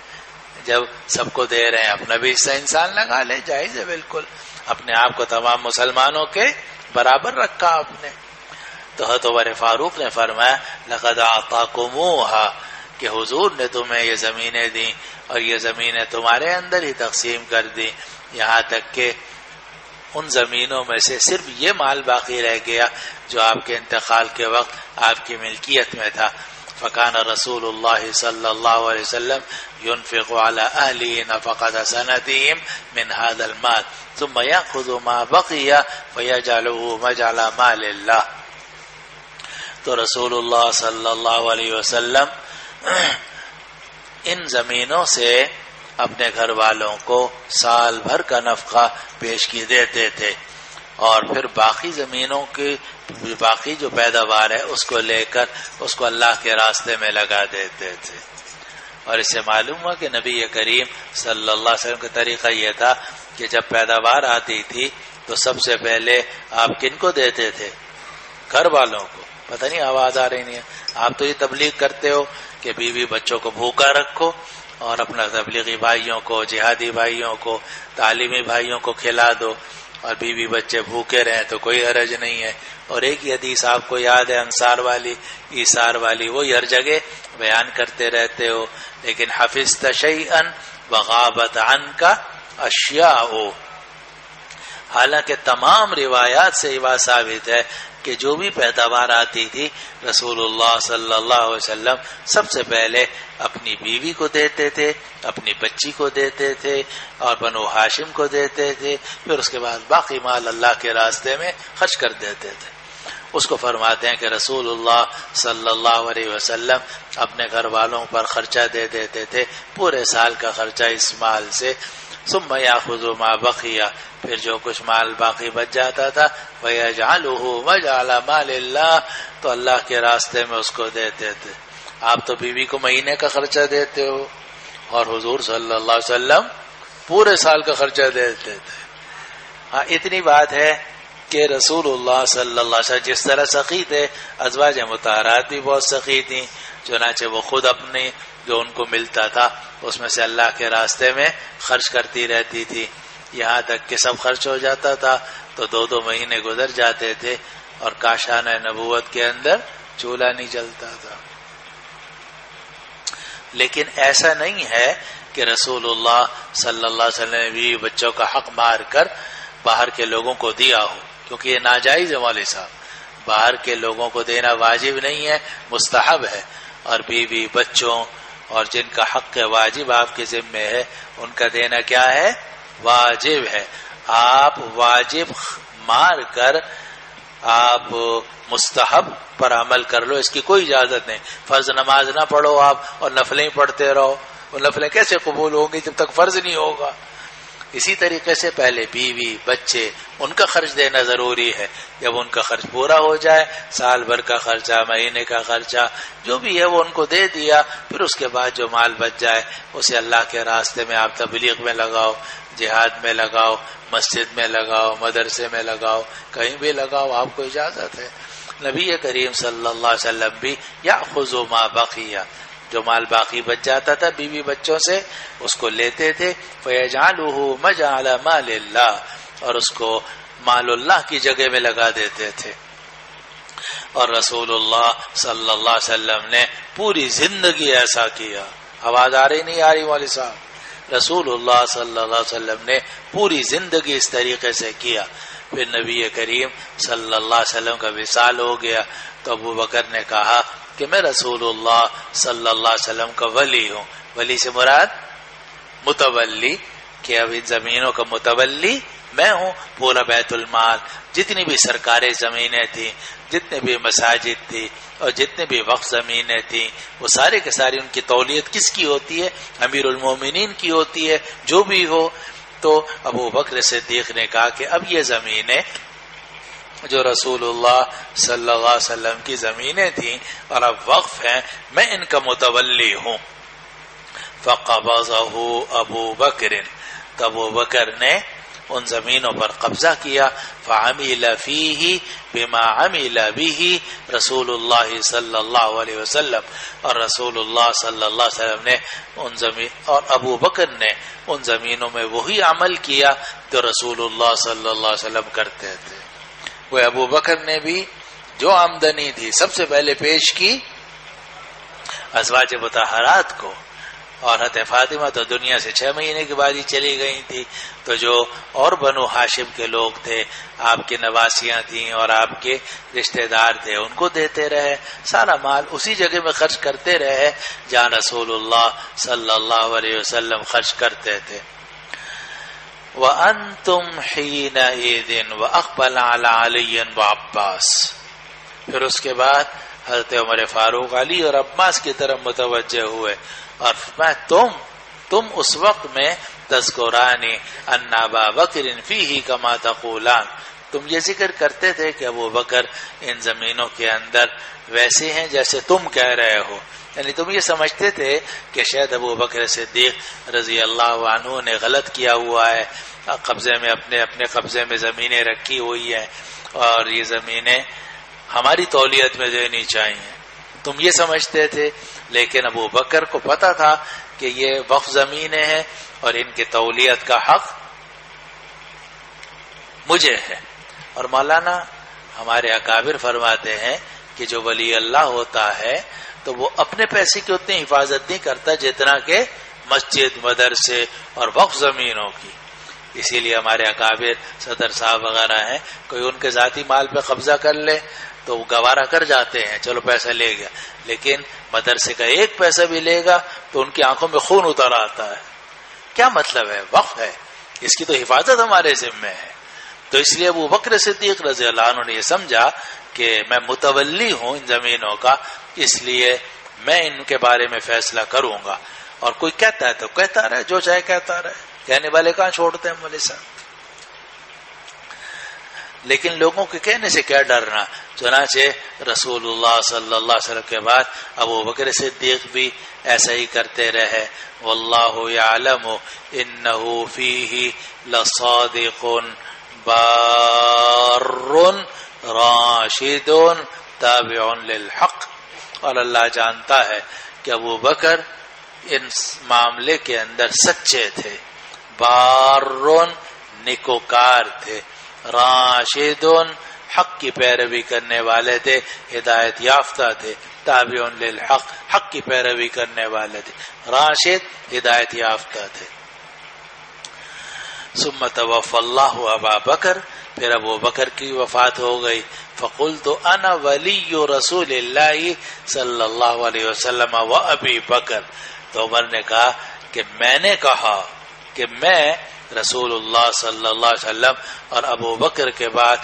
جب سب کو دے رہے ہیں اپنا بھی حصہ انسان لگا لے، جائز ہے بالکل، اپنے آپ کو تمام مسلمانوں کے برابر رکھا آپ نے۔ تو حضرت عمر فاروق نے فرمایا لقد اعطاکموها، کہ حضور نے تمہیں یہ زمینیں دی اور یہ زمینیں تمہارے اندر ہی تقسیم کر دی، یہاں تک کہ ان زمینوں میں سے صرف یہ مال باقی رہ گیا جو آپ کے انتقال کے وقت آپ کی ملکیت میں تھا۔ فکان رسول اللہ صلی اللہ علیہ وسلم ينفق على اهله نفقة سنتهم من هذا المال ثم يأخذ ما بقي فيجعله مجعل مال الله۔ تو رسول اللہ صلی اللہ علیہ وسلم ان زمینوں سے اپنے گھر والوں کو سال بھر کا نفقہ پیش کی دیتے تھے، اور پھر باقی زمینوں کی باقی جو پیداوار ہے اس کو لے کر اس کو اللہ کے راستے میں لگا دیتے تھے۔ اور اس سے معلوم ہوا کہ نبی کریم صلی اللہ علیہ وسلم کا طریقہ یہ تھا کہ جب پیداوار آتی تھی تو سب سے پہلے آپ کن کو دیتے تھے؟ گھر والوں کو۔ پتہ نہیں آواز آ رہی نہیں ہے، آپ تو یہ تبلیغ کرتے ہو کہ بیوی بچوں کو بھوکا رکھو اور اپنا تبلیغی بھائیوں کو، جہادی بھائیوں کو، تعلیمی بھائیوں کو کھلا دو، اور بیوی بچے بھوکے رہیں تو کوئی حرج نہیں ہے۔ اور ایک ہی حدیث آپ کو یاد ہے انصار والی، ایثار والی، وہی ہر جگہ بیان کرتے رہتے ہو، لیکن حفظت شیئا وغابت عنک اشیاء، حالانکہ تمام روایات سے یہ بات ثابت ہے کہ جو بھی پیداوار آتی تھی رسول اللہ صلی اللہ علیہ وسلم سب سے پہلے اپنی بیوی کو دیتے تھے، اپنی بچی کو دیتے تھے، اور بنو ہاشم کو دیتے تھے، پھر اس کے بعد باقی مال اللہ کے راستے میں خرچ کر دیتے تھے۔ اس کو فرماتے ہیں کہ رسول اللہ صلی اللہ علیہ وسلم اپنے گھر والوں پر خرچہ دے دیتے تھے، پورے سال کا خرچہ اس مال سے۔ ثم یاخذ ما بقی، پھر جو کچھ مال باقی بچ جاتا تھا ویجعلہ مجعل مال اللہ، تو اللہ کے راستے میں اس کو دیتے تھے۔ آپ تو بیوی کو مہینے کا خرچہ دیتے ہو، اور حضور صلی اللہ علیہ وسلم پورے سال کا خرچہ دیتے تھے۔ ہاں اتنی بات ہے کہ رسول اللہ صلی اللہ علیہ وسلم جس طرح سخی تھے، ازواج مطہرات بھی بہت سخی تھیں، چنانچہ وہ خود اپنی جو ان کو ملتا تھا اس میں سے اللہ کے راستے میں خرچ کرتی رہتی تھی، یہاں تک کہ سب خرچ ہو جاتا تھا تو 2 مہینے گزر جاتے تھے اور کاشان نبوت کے اندر چولہا نہیں جلتا تھا۔ لیکن ایسا نہیں ہے کہ رسول اللہ صلی اللہ علیہ وسلم نے بھی بچوں کا حق مار کر باہر کے لوگوں کو دیا ہو، کیونکہ یہ ناجائز ہے مولوی صاحب، باہر کے لوگوں کو دینا واجب نہیں ہے، مستحب ہے، اور بیوی بچوں اور جن کا حق واجب آپ کے ذمے ہے ان کا دینا کیا ہے؟ واجب ہے۔ آپ واجب مار کر آپ مستحب پر عمل کر لو، اس کی کوئی اجازت نہیں۔ فرض نماز نہ پڑھو آپ اور نفلیں پڑھتے رہو، وہ نفلیں کیسے قبول ہوں گی جب تک فرض نہیں ہوگا؟ اسی طریقے سے پہلے بیوی بچے ان کا خرچ دینا ضروری ہے، جب ان کا خرچ پورا ہو جائے، سال بھر کا خرچہ، مہینے کا خرچہ جو بھی ہے وہ ان کو دے دیا، پھر اس کے بعد جو مال بچ جائے اسے اللہ کے راستے میں آپ تبلیغ میں لگاؤ، جہاد میں لگاؤ، مسجد میں لگاؤ، مدرسے میں لگاؤ، کہیں بھی لگاؤ، آپ کو اجازت ہے۔ نبی کریم صلی اللہ علیہ وسلم بھی یاخذ ما بقی، جو مال باقی بچ جاتا تھا بیوی بچوں سے اس کو لیتے تھے، فیجعلہ مجعل مال اللہ، اور اس کو مال اللہ کی جگہ میں لگا دیتے تھے۔ اور رسول اللہ صلی اللہ علیہ وسلم نے پوری زندگی ایسا کیا۔ آواز آ رہی نہیں آ رہی والد صاحب؟ رسول اللہ صلی اللہ علیہ وسلم نے پوری زندگی اس طریقے سے کیا. پھر نبی کریم صلی اللہ علیہ وسلم کا وصال ہو گیا تو ابو بکر نے کہا کہ میں رسول اللہ صلی اللہ علیہ وسلم کا ولی ہوں. ولی سے مراد متولی، کہ اب ان زمینوں کا متولی میں ہوں. پورا بیت المال، جتنی بھی سرکاری زمینیں تھیں، جتنے بھی مساجد تھی اور جتنے بھی وقف زمینیں تھیں، وہ سارے کے ساری ان کی تولیت کس کی ہوتی ہے؟ امیر المومنین کی ہوتی ہے. جو بھی ہو. تو ابو بکر صدیق نے کہا کہ اب یہ زمینیں جو رسول اللہ صلی اللہ علیہ وسلم کی زمینیں تھیں اور اب وقف ہیں، میں ان کا متولی ہوں. فقبضہ ابو بکر، تو ابو بکر نے ان زمینوں پر قبضہ کیا. فعمل فیہ بما عمل به رسول اللہ صلی اللہ علیہ وسلم، اور رسول اللہ صلی اللہ علیہ وسلم نے ان زمین اور ابو بکر نے ان زمینوں میں وہی عمل کیا جو رسول اللہ صلی اللہ علیہ وسلم کرتے تھے. وہ ابو بکر نے بھی جو آمدنی تھی سب سے پہلے پیش کی ازواج مطہرات کو، اور حضرت فاطمہ تو دنیا سے 6 مہینے کے بعد ہی چلی گئی تھی. تو جو اور بنو ہاشم کے لوگ تھے، آپ کی نواسیاں تھیں اور آپ کے رشتہ دار تھے، ان کو دیتے رہے. سارا مال اسی جگہ میں خرچ کرتے رہے جہاں رسول اللہ صلی اللہ علیہ وسلم خرچ کرتے تھے. وَأَنْتُمْ حِينَئِذٍ وَأَقْبَلَ عَلَى عَلِيٍّ وَعَبَّاسٍ، پھر اس کے بعد حضرت عمر فاروق، علی اور عباس کی طرف متوجہ ہوئے اور تم اس وقت میں تذکرانی ان ابا بکر فیہ کما تقولان، تم یہ ذکر کرتے تھے کہ ابو بکر ان زمینوں کے اندر ویسے ہیں جیسے تم کہہ رہے ہو. یعنی تم یہ سمجھتے تھے کہ شاید ابو بکر صدیق رضی اللہ عنہ نے غلط کیا ہوا ہے، قبضے میں اپنے قبضے میں زمینیں رکھی ہوئی ہیں اور یہ زمینیں ہماری تولیت میں دینی چاہیے. تم یہ سمجھتے تھے، لیکن ابو بکر کو پتا تھا کہ یہ وقف زمینیں ہیں اور ان کی تولیت کا حق مجھے ہے. اور مولانا ہمارے اکابر فرماتے ہیں کہ جو ولی اللہ ہوتا ہے تو وہ اپنے پیسے کی اتنی حفاظت نہیں کرتا جتنا کہ مسجد، مدرسے اور وقف زمینوں کی. اسی لیے ہمارے اکابر صدر صاحب وغیرہ ہیں، کوئی ان کے ذاتی مال پہ قبضہ کر لے تو وہ گوارا کر جاتے ہیں، چلو پیسہ لے گیا، لیکن مدرسے کا ایک پیسہ بھی لے گا تو ان کی آنکھوں میں خون اتر آتا ہے. کیا مطلب ہے؟ وقف ہے، اس کی تو حفاظت ہمارے ذمہ ہے. تو اس لیے ابو بکر صدیق رضی اللہ عنہ نے یہ سمجھا کہ میں متولی ہوں ان زمینوں کا، اس لیے میں ان کے بارے میں فیصلہ کروں گا. اور کوئی کہتا ہے تو کہتا رہے، جو چاہے کہتا رہے، کہنے والے کہاں چھوڑتے ہیں مولوی صاحب. لیکن لوگوں کے کہنے سے کیا ڈرنا. چنانچہ رسول اللہ صلی اللہ علیہ وسلم کے بعد ابو بکر صدیق بھی ایسا ہی کرتے رہے. واللہ یعلم انہ فیہ لصادق بار راشد تابع للحق، اور اللہ جانتا ہے کہ ابو بکر ان معاملے کے اندر سچے تھے، بار نیکوکار تھے، راشد حق کی پیروی کرنے والے تھے، ہدایت یافتہ تھے، تابع للحق حق کی پیروی کرنے والے تھے، راشد ہدایت یافتہ تھے. ثم توفى اللہ ابا بکر، پھر ابو بکر کی وفات ہو گئی. فقلت انا ولی رسول اللہ صلی اللہ علیہ وسلم و ابی بکر، تو عمر نے کہا کہ میں نے کہا کہ میں رسول اللہ صلی اللہ علیہ وسلم اور ابو بکر کے بعد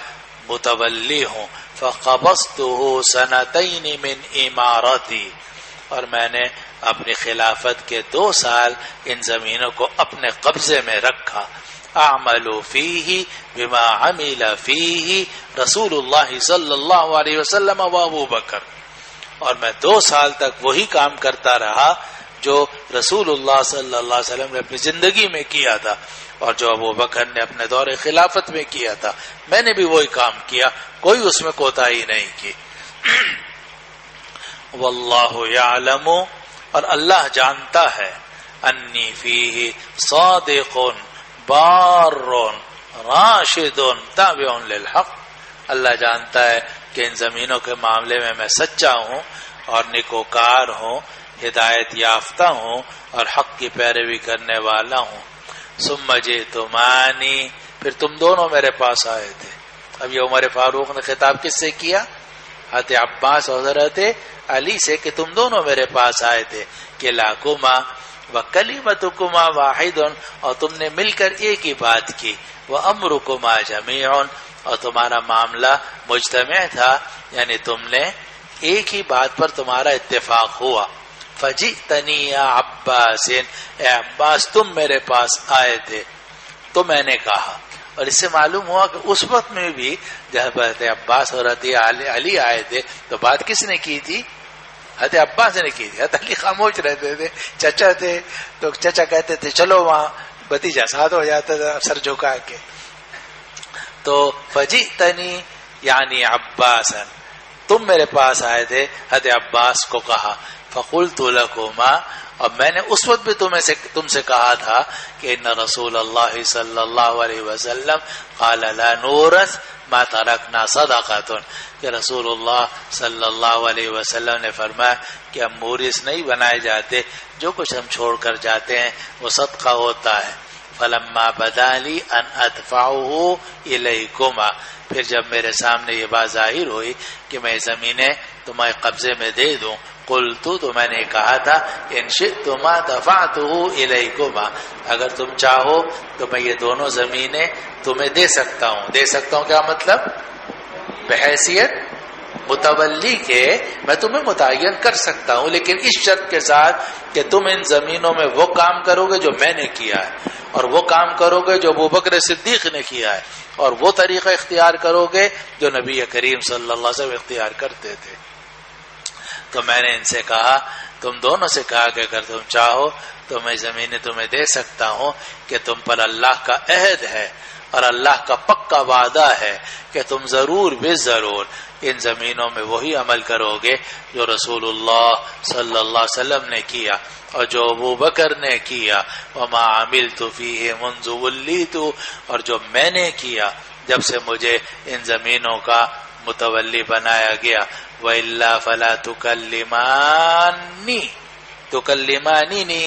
متولی ہوں. فقبضته سنتین من امارتی، اور میں نے اپنی خلافت کے 2 سال ان زمینوں کو اپنے قبضے میں رکھا. اعمل فیہ بما عمل فیہ رسول اللہ صلی اللہ علیہ وسلم و ابو بکر، اور میں 2 سال تک وہی کام کرتا رہا جو رسول اللہ صلی اللہ علیہ وسلم نے اپنی زندگی میں کیا تھا اور جو ابو بکر نے اپنے دور خلافت میں کیا تھا. میں نے بھی وہی کام کیا، کوئی اس میں کوتاہی نہیں کی. واللہ یعلم، اور اللہ جانتا ہے، انی فیہ صادق بار راشد تابع للحق، اللہ جانتا ہے کہ ان زمینوں کے معاملے میں میں سچا ہوں اور نیکوکار ہوں، ہدایت یافتہ ہوں اور حق کی پیروی کرنے والا ہوں. ثم جئتمانی، پھر تم دونوں میرے پاس آئے تھے. اب یہ عمر فاروق نے خطاب کس سے کیا؟ حضرت عباس اور حضرت علی سے کہ تم دونوں میرے پاس آئے تھے. کلاکما وکلمتکما واحد، اور تم نے مل کر ایک ہی بات کی. وامرکما جمیع، اور تمہارا معاملہ مجتمع تھا، یعنی تم نے ایک ہی بات پر تمہارا اتفاق ہوا. فجئتنی یا عباس، اے عباس تم میرے پاس آئے تھے تو میں نے کہا. اور اس سے معلوم ہوا کہ اس وقت میں بھی جب حضرت عباس اور حضرت علی آئے تھے تو بات کس نے کی تھی؟ حضرت عباس نے کی تھی. حضرت علی خاموش رہتے تھے، چچا تھے تو چچا کہتے تھے چلو وہاں، بھتیجا ساتھ ہو جاتا تھا سر جھکا کے. تو فجئتنی یعنی عباسا، تم میرے پاس آئے تھے. حضرت عباس کو کہا فقلت لکما، اور میں نے اس وقت بھی تم سے کہا تھا کہ ان رسول اللہ صلی اللہ علیہ وسلم قال لا نورث ما ترکنا صدقۃ، کہ رسول اللہ صلی اللہ علیہ وسلم نے فرمایا کہ ہم مورث نہیں بنائے جاتے، جو کچھ ہم چھوڑ کر جاتے ہیں وہ صدقہ ہوتا ہے. فلما بدا لی ان ادفعه الیکما، پھر جب میرے سامنے یہ بات ظاہر ہوئی کہ میں زمینیں تمہارے قبضے میں دے دوں، قلت، تو میں نے کہا تھا ان شئتما دفعته الیکما، اگر تم چاہو تو میں یہ دونوں زمینیں تمہیں دے سکتا ہوں. دے سکتا ہوں کیا مطلب؟ بحیثیت متولی کے میں تمہیں متعین کر سکتا ہوں، لیکن اس شرط کے ساتھ کہ تم ان زمینوں میں وہ کام کرو گے جو میں نے کیا ہے، اور وہ کام کرو گے جو ابوبکر صدیق نے کیا ہے، اور وہ طریقہ اختیار کرو گے جو نبی کریم صلی اللہ علیہ وسلم اختیار کرتے تھے. تو میں نے ان سے کہا، تم دونوں سے کہا کہ اگر تم چاہو تو میں زمینیں تمہیں دے سکتا ہوں کہ تم پر اللہ کا عہد ہے اور اللہ کا پکا وعدہ ہے کہ تم ضرور بے ضرور ان زمینوں میں وہی عمل کرو گے جو رسول اللہ صلی اللہ علیہ وسلم نے کیا اور جو ابو بکر نے کیا. وما عملت فیہ منذ ولیت، اور جو میں نے کیا جب سے مجھے ان زمینوں کا متولی بنایا گیا. وَإِلَّا فَلَا تُكَلِّمَانِنِي،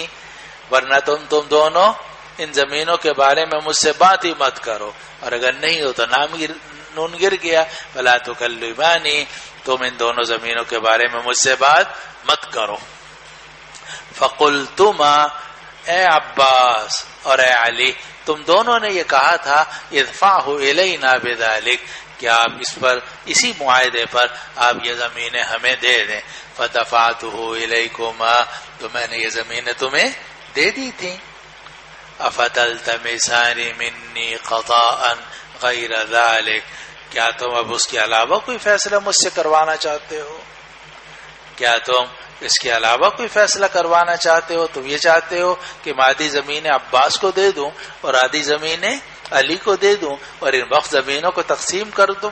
ورنہ تم دونوں ان زمینوں کے بارے میں مجھ سے بات ہی مت کرو، اور اگر نہیں ہو تو نون گر گیا. فَلَا تُكَلِّمَانِي، تم ان دونوں زمینوں کے بارے میں مجھ سے بات مت کرو. فَقُلْتُمَا، اے عباس اور اے علی، تم دونوں نے یہ کہا تھا اِدْفَعْهُ إِلَيْنَا بِذَلِكَ، کہ آپ اس پر، اسی معاہدے پر آپ یہ زمینیں ہمیں دے دیں. فَدَفَعْتُهُ إِلَيْكُمَا، تو میں نے یہ زمینیں تمہیں دے دی تھیں. أَفَتَلْتَمِسَانِ مِنِّي قَضَاءً غَيْرَ ذَلِكَ، کیا تم اب اس کے علاوہ کوئی فیصلہ مجھ سے کروانا چاہتے ہو؟ کیا تم اس کے علاوہ کوئی فیصلہ کروانا چاہتے ہو؟ تم یہ چاہتے ہو کہ میں آدھی زمینیں عباس کو دے دوں اور آدھی زمینیں علی کو دے دوں اور ان وقت زمینوں کو تقسیم کر دوں؟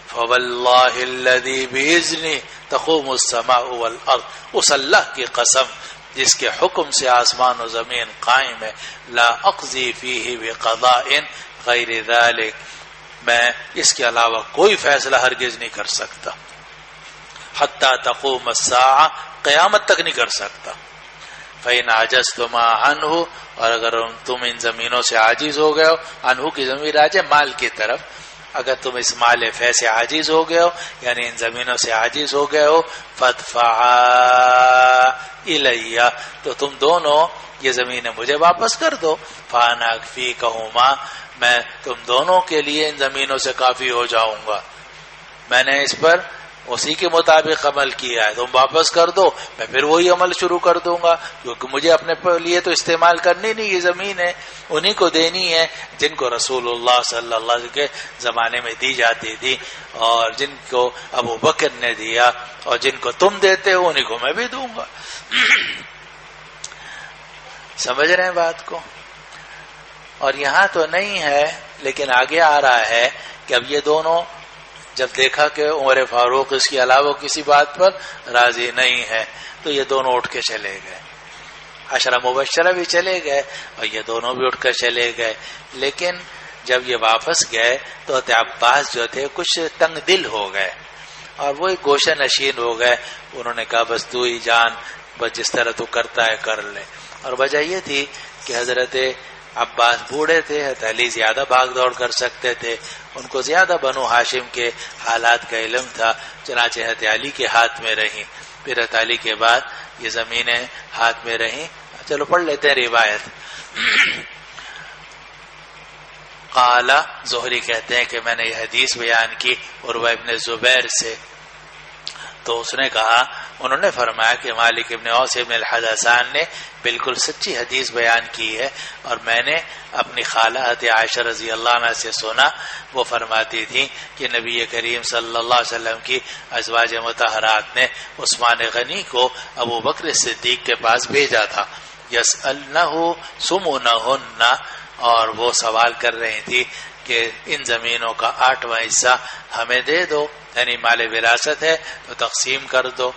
فواللہ الذی بإذنہ تقوم السماء والارض، اس اللہ کی قسم جس کے حکم سے آسمان و زمین قائم ہے. لا اقضی فیہ بقضاء غیر ذلک، میں اس کے علاوہ کوئی فیصلہ ہرگز نہیں کر سکتا. حتی تقوم الساعہ، قیامت تک نہیں کر سکتا. فإن عجزتما عنہ، اور اگر تم ان زمینوں سے عاجز ہو گئے ہو، عنہ کی ضمیر راجع مال کی طرف، اگر تم اس مال فے سے عاجز ہو گئے ہو یعنی ان زمینوں سے عاجز ہو گئے ہو، فادفعا الیہ، تو تم دونوں یہ زمینیں مجھے واپس کر دو. فانا اکفیکہما، میں تم دونوں کے لیے ان زمینوں سے کافی ہو جاؤں گا. میں نے اس پر اسی کے مطابق عمل کیا ہے، تم واپس کر دو، میں پھر وہی عمل شروع کر دوں گا، کیونکہ مجھے اپنے لیے تو استعمال کرنی نہیں، یہ زمین ہے انہی کو دینی ہے جن کو رسول اللہ صلی اللہ علیہ وسلم کے زمانے میں دی جاتی تھی، اور جن کو ابو بکر نے دیا، اور جن کو تم دیتے ہو انہی کو میں بھی دوں گا. سمجھ رہے ہیں بات کو؟ اور یہاں تو نہیں ہے لیکن آگے آ رہا ہے کہ اب یہ دونوں جب دیکھا کہ عمر فاروق اس کے علاوہ کسی بات پر راضی نہیں ہے تو یہ دونوں اٹھ کے چلے گئے. عشرہ مبشرہ بھی چلے گئے اور یہ دونوں بھی اٹھ کر چلے گئے. لیکن جب یہ واپس گئے تو عباس جو تھے کچھ تنگ دل ہو گئے اور وہ ایک گوشہ نشین ہو گئے. انہوں نے کہا بس تو ہی جان، بس جس طرح تو کرتا ہے کر لے. اور وجہ یہ تھی کہ حضرت عباس بوڑھے تھے، حضرت علی زیادہ بھاگ دوڑ کر سکتے تھے، ان کو زیادہ بنو ہاشم کے حالات کا علم تھا. چنانچہ حضرت علی کے ہاتھ میں رہیں. پھر حضرت علی کے بعد یہ زمینیں ہاتھ میں رہیں. چلو پڑھ لیتے ہیں روایت. قال زہری کہتے ہیں کہ میں نے یہ حدیث بیان کی عروہ ابن زبیر سے، تو اس نے کہا، انہوں نے فرمایا کہ مالک ابن اوس ابن الحدثان نے بالکل سچی حدیث بیان کی ہے، اور میں نے اپنی خالہ عائشہ رضی اللہ عنہ سے سنا، وہ فرماتی تھی کہ نبی کریم صلی اللہ علیہ وسلم کی ازواج مطہرات نے عثمان غنی کو ابو بکر صدیق کے پاس بھیجا تھا. یسألنہ سمنہن، اور وہ سوال کر رہی تھی کہ ان زمینوں کا 8واں حصہ ہمیں دے دو، یعنی مال وراثت ہے تو تقسیم کر دو.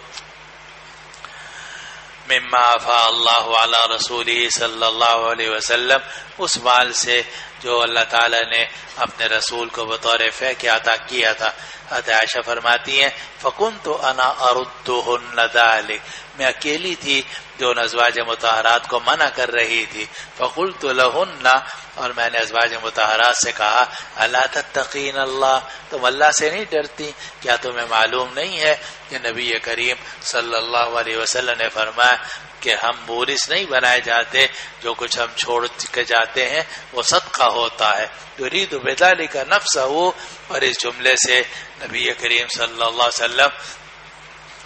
مما افاء اللہ علی رسولہ صلی اللہ علیہ وسلم، اس مال سے جو اللہ تعالی نے اپنے رسول کو بطور فیض کے عطا کیا تھا. حضرت عائشہ فرماتی ہیں فکنت انا اردہن ذلک، میں اکیلی تھی جو ان ازواج مطہرات کو منع کر رہی تھی. فقلت لہن، اور میں نے ازواج مطہرات سے کہا الا تتقین اللہ، تم اللہ سے نہیں ڈرتی؟ کیا تمہیں معلوم نہیں ہے کہ نبی کریم صلی اللہ علیہ وسلم نے فرمایا کہ ہم مورث نہیں بنائے جاتے، جو کچھ ہم چھوڑ کے جاتے ہیں وہ صدقہ ہوتا ہے. یرید بذلک نفسہ، اور اس جملے سے نبی کریم صلی اللہ علیہ وسلم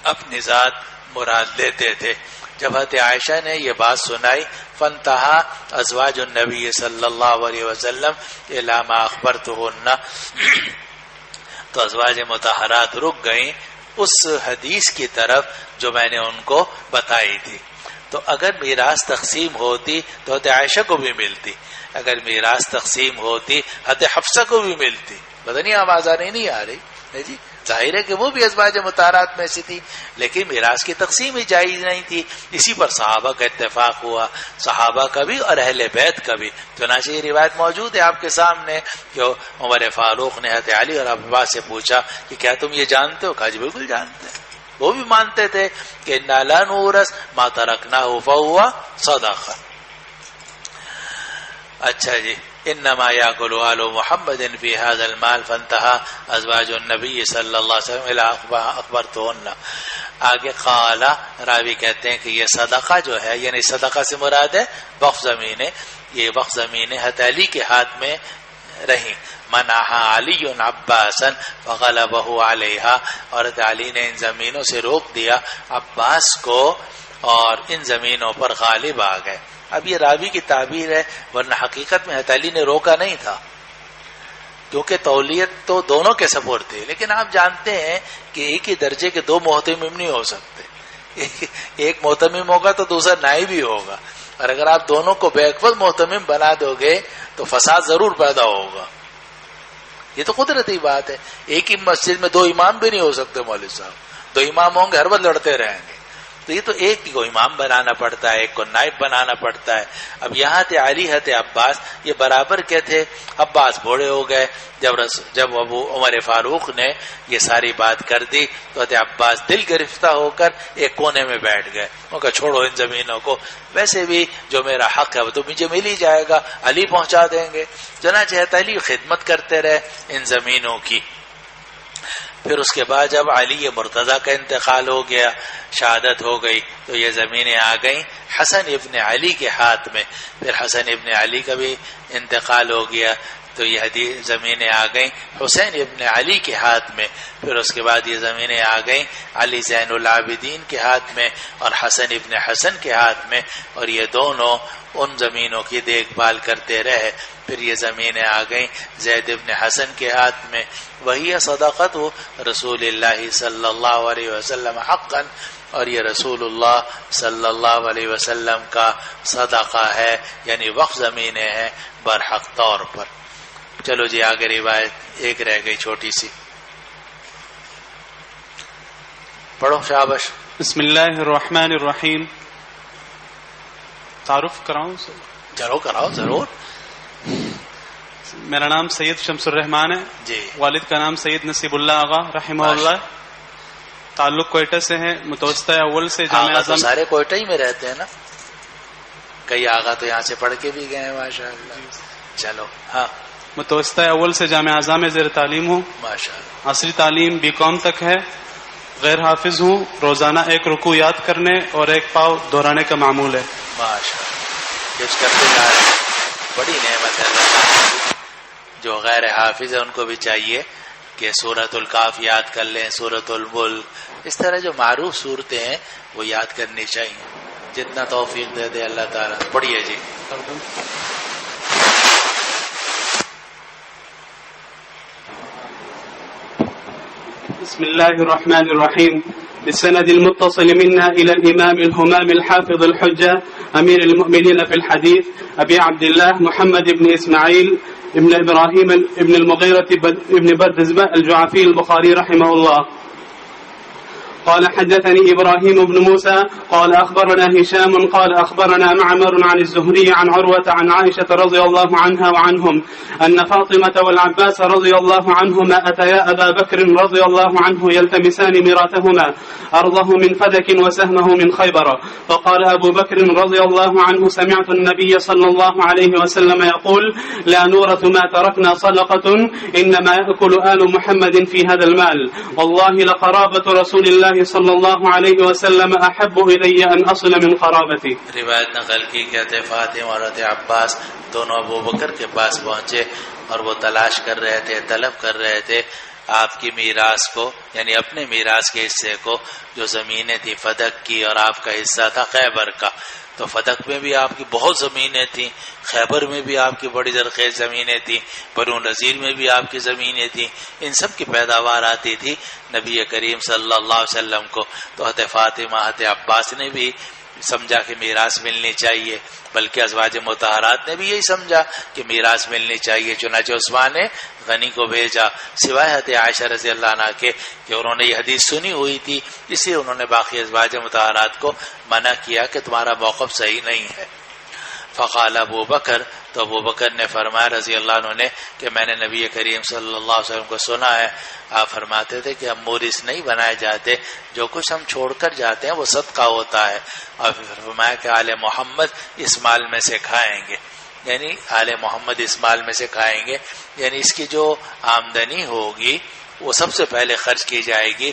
اپنی ذات مراد لیتے تھے. جب حضرت عائشہ نے یہ بات سنائی فانتہا ازواج النبی صلی اللہ علیہ وسلم الی ما اخبرتہن، تو ازواج مطہرات رک گئیں اس حدیث کی طرف جو میں نے ان کو بتائی تھی. تو اگر میراث تقسیم ہوتی تو حضرت عائشہ کو بھی ملتی، اگر میراث تقسیم ہوتی حضرت حفصہ کو بھی ملتی. پتہ نہیں آواز نہیں آ رہی ہے جی؟ ظاہر ہے کہ وہ بھی ازواج مطہرات میں سے تھی، لیکن میراث کی تقسیم ہی جائز نہیں تھی. اسی پر صحابہ کا اتفاق ہوا، صحابہ کا بھی اور اہل بیت کا بھی. چنانچہ یہ روایت موجود ہے آپ کے سامنے کہ عمر فاروق نے حضرت علی اور عباس سے پوچھا کہ کیا تم یہ جانتے ہو؟ کہا جی بالکل جانتے ہیں. وہ بھی مانتے تھے کہ انا لا نورث ما ترکناہ فہو صدقہ. اچھا جی، انما یاکل آل محمد فی ھذا المال فانتہا ازواج النبی صلی اللہ علیہ وسلم الی اخبرتہن. آگے قال، راوی کہتے ہیں کہ یہ صدقہ جو ہے، یعنی صدقہ سے مراد ہے وقف زمینیں، یہ وقف زمینیں حضرت علی کے ہاتھ میں رہیں. منعہا علی عباسا فغلبہ علیہا، اور حضرت علی نے ان زمینوں سے روک دیا عباس کو اور ان زمینوں پر غالب آ گئے. اب یہ راوی کی تعبیر ہے، ورنہ حقیقت میں حضرت علی نے روکا نہیں تھا، کیونکہ تولیت تو دونوں کے سپورٹ تھی. لیکن آپ جانتے ہیں کہ ایک ہی درجے کے دو محتمم نہیں ہو سکتے. ایک محتمم ہوگا تو دوسرا نائب بھی ہوگا، اور اگر آپ دونوں کو بیک وقت محتمم بنا دو گے تو فساد ضرور پیدا ہوگا. یہ تو قدرتی بات ہے. ایک ہی مسجد میں دو امام بھی نہیں ہو سکتے مولوی صاحب، دو امام ہوں گے ہر وقت لڑتے رہیں گے. تو یہ تو ایک کو امام بنانا پڑتا ہے، ایک کو نائب بنانا پڑتا ہے. اب یہاں تھے علی حضرت عباس، یہ برابر کے تھے. عباس بوڑھے ہو گئے. جب ابو عمر فاروق نے یہ ساری بات کر دی تو حضرت عباس دل گرفتہ ہو کر ایک کونے میں بیٹھ گئے. ان کا چھوڑو ان زمینوں کو، ویسے بھی جو میرا حق ہے وہ تو مجھے مل ہی جائے گا، علی پہنچا دیں گے. چنانچہ حضرت علی خدمت کرتے رہے ان زمینوں کی. پھر اس کے بعد جب علی مرتضیٰ کا انتقال ہو گیا، شہادت ہو گئی، تو یہ زمینیں آ گئیں حسن ابن علی کے ہاتھ میں. پھر حسن ابن علی کا بھی انتقال ہو گیا تو یہ زمینیں آ گئیں حسین ابن علی کے ہاتھ میں. پھر اس کے بعد یہ زمینیں آ گئیں علی زین العابدین کے ہاتھ میں اور حسن ابن حسن کے ہاتھ میں، اور یہ دونوں ان زمینوں کی دیکھ بھال کرتے رہے. پھر یہ زمینیں آ گئیں زید ابن حسن کے ہاتھ میں. وہی صدقت رسول اللہ صلی اللہ علیہ وسلم حقا، اور یہ رسول اللہ صلی اللہ علیہ وسلم کا صدقہ ہے، یعنی وقف زمینیں ہیں برحق طور پر. چلو جی آگے روایت ایک رہ گئی چھوٹی سی، پڑھو شابش. بسم اللہ الرحمن الرحیم. تعارف کراؤں؟ چلو کراؤ ضرور. میرا نام سید شمس الرحمان ہے جی. والد کا نام سید نصیب اللہ آغا رحمہ اللہ. تعلق کوئٹہ سے ہے. متوسطہ اول سے جامعہ آغا تو اعظم. سارے کوئٹہ ہی میں رہتے ہیں نا, کئی آغا تو یہاں سے پڑھ کے بھی گئے ہیں ماشاء اللہ. چلو ہاں متوسطہ اول سے جامعہ اعظم میں زیر تعلیم ہوں. ماشاء اللہ. عصری تعلیم BCom تک ہے. غیر حافظ ہوں. روزانہ 1 رکوع یاد کرنے اور 1 پاؤ دہرانے کا معمول ہے. ماشاء اللہ, کچھ کرتے جا رہے ہیں, بڑی نعمت ہے اللہ تعالیٰ کی. جو غیر حافظ ہے ان کو بھی چاہیے کہ سورۃ الکاف یاد کر لیں, سورۃ الملک, اس طرح جو معروف صورتیں ہیں وہ یاد کرنی چاہیے. جتنا توفیق دے دے اللہ تعالیٰ. پڑھیے جی. بسم الله الرحمن الرحيم. بالسند المتصل منا إلى الإمام الهمام الحافظ الحجة أمير المؤمنين في الحديث أبي عبد الله محمد بن إسماعيل ابن إبراهيم ابن المغيرة ابن بردزبة الجعفي البخاري رحمه الله قال حدثني إبراهيم بن موسى قال أخبرنا هشام قال أخبرنا معمر عن الزهري عن عروة عن عائشة رضي الله عنها وعنهم أن فاطمة والعباس رضي الله عنهما أتيا أبا بكر رضي الله عنه يلتمسان ميراثهما أرضه من فدك وسهمه من خيبر. فقال أبو بكر رضي الله عنه سمعت النبي صلى الله عليه وسلم يقول لا نورث ما تركنا صدقة إنما يأكل آل محمد في هذا المال والله لقرابة رسول الله صلی اللہ علیہ وسلم احب الی ان اصل من قرابتی. روایت نقل کی کہتے فاطمہ اور حضرت عباس دونوں ابو بکر کے پاس پہنچے اور وہ تلاش کر رہے تھے, طلب کر رہے تھے آپ کی میراث کو, یعنی اپنے میراث کے حصے کو, جو زمینیں تھی فدق کی اور آپ کا حصہ تھا خیبر کا. تو فدق میں بھی آپ کی بہت زمینیں تھیں, خیبر میں بھی آپ کی بڑی زرخیز زمینیں تھیں, بنو نذیر میں بھی آپ کی زمینیں تھیں. ان سب کی پیداوار آتی تھی نبی کریم صلی اللہ علیہ وسلم کو. تو حضرت فاطمہ حضرت عباس نے بھی سمجھا کہ میراث ملنی چاہیے, بلکہ ازواج مطہرات نے بھی یہی سمجھا کہ میراث ملنی چاہیے. چنانچہ عثمان نے غنی کو بھیجا, سوائے حضرت عائشہ رضی اللہ عنہ کے کہ انہوں نے یہ حدیث سنی ہوئی تھی, اس لیے انہوں نے باقی ازواج مطہرات کو منع کیا کہ تمہارا موقف صحیح نہیں ہے. فقال ابو بکر, تو ابو بکر نے فرمایا رضی اللہ عنہ نے کہ میں نے نبی کریم صلی اللہ علیہ وسلم کو سنا ہے, آپ فرماتے تھے کہ ہم مورث نہیں بنائے جاتے, جو کچھ ہم چھوڑ کر جاتے ہیں وہ صدقہ ہوتا ہے. اور پھر فرمایا کہ آل محمد اس مال میں سے کھائیں گے, یعنی آل محمد اس مال میں سے کھائیں گے, یعنی اس کی جو آمدنی ہوگی وہ سب سے پہلے خرچ کی جائے گی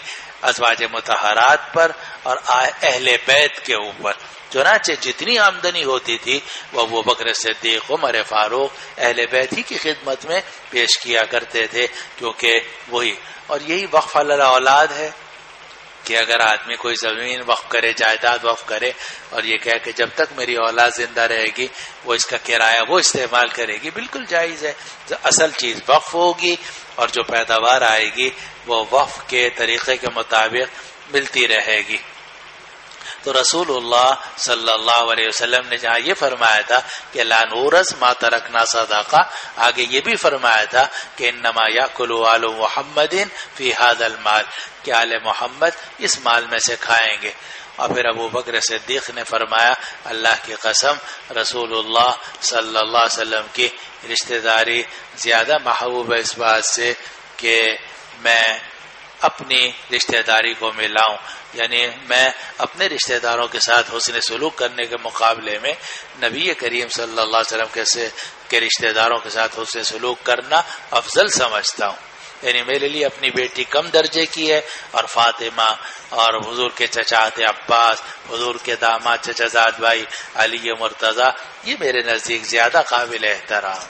ازواج مطہرات پر اور اہل بیت کے اوپر. چنانچہ جتنی آمدنی ہوتی تھی وہ ابو بکر صدیق, عمر فاروق, اہل بیت ہی کی خدمت میں پیش کیا کرتے تھے, کیونکہ وہی. اور یہی وقف علی اولاد ہے کہ اگر آدمی کوئی زمین وقف کرے, جائیداد وقف کرے, اور یہ کہے کہ جب تک میری اولاد زندہ رہے گی وہ اس کا کرایہ وہ استعمال کرے گی, بالکل جائز ہے. تو اصل چیز وقف ہوگی اور جو پیداوار آئے گی وہ وقف کے طریقے کے مطابق ملتی رہے گی. تو رسول اللہ صلی اللہ علیہ وسلم نے جہاں یہ فرمایا تھا کہ لا نورث ما ترکنا صدقہ, آگے یہ بھی فرمایا تھا کہ انما یاکل آل محمد فی ھذا المال, کہ آل محمد اس مال میں سے کھائیں گے. اور پھر ابو بکر صدیق نے فرمایا اللہ کی قسم رسول اللہ صلی اللہ علیہ وسلم کی رشتہ داری زیادہ محبوب ہے اس بات سے کہ میں اپنی رشتہ داری کو ملاؤں, یعنی میں اپنے رشتہ داروں کے ساتھ حسن سلوک کرنے کے مقابلے میں نبی کریم صلی اللہ علیہ وسلم کے رشتہ داروں کے ساتھ حسن سلوک کرنا افضل سمجھتا ہوں. یعنی میرے لیے اپنی بیٹی کم درجے کی ہے, اور فاطمہ اور حضور کے چچا عباس, حضور کے داماد چچا زاد بھائی علی مرتضیٰ, یہ میرے نزدیک زیادہ قابل احترام.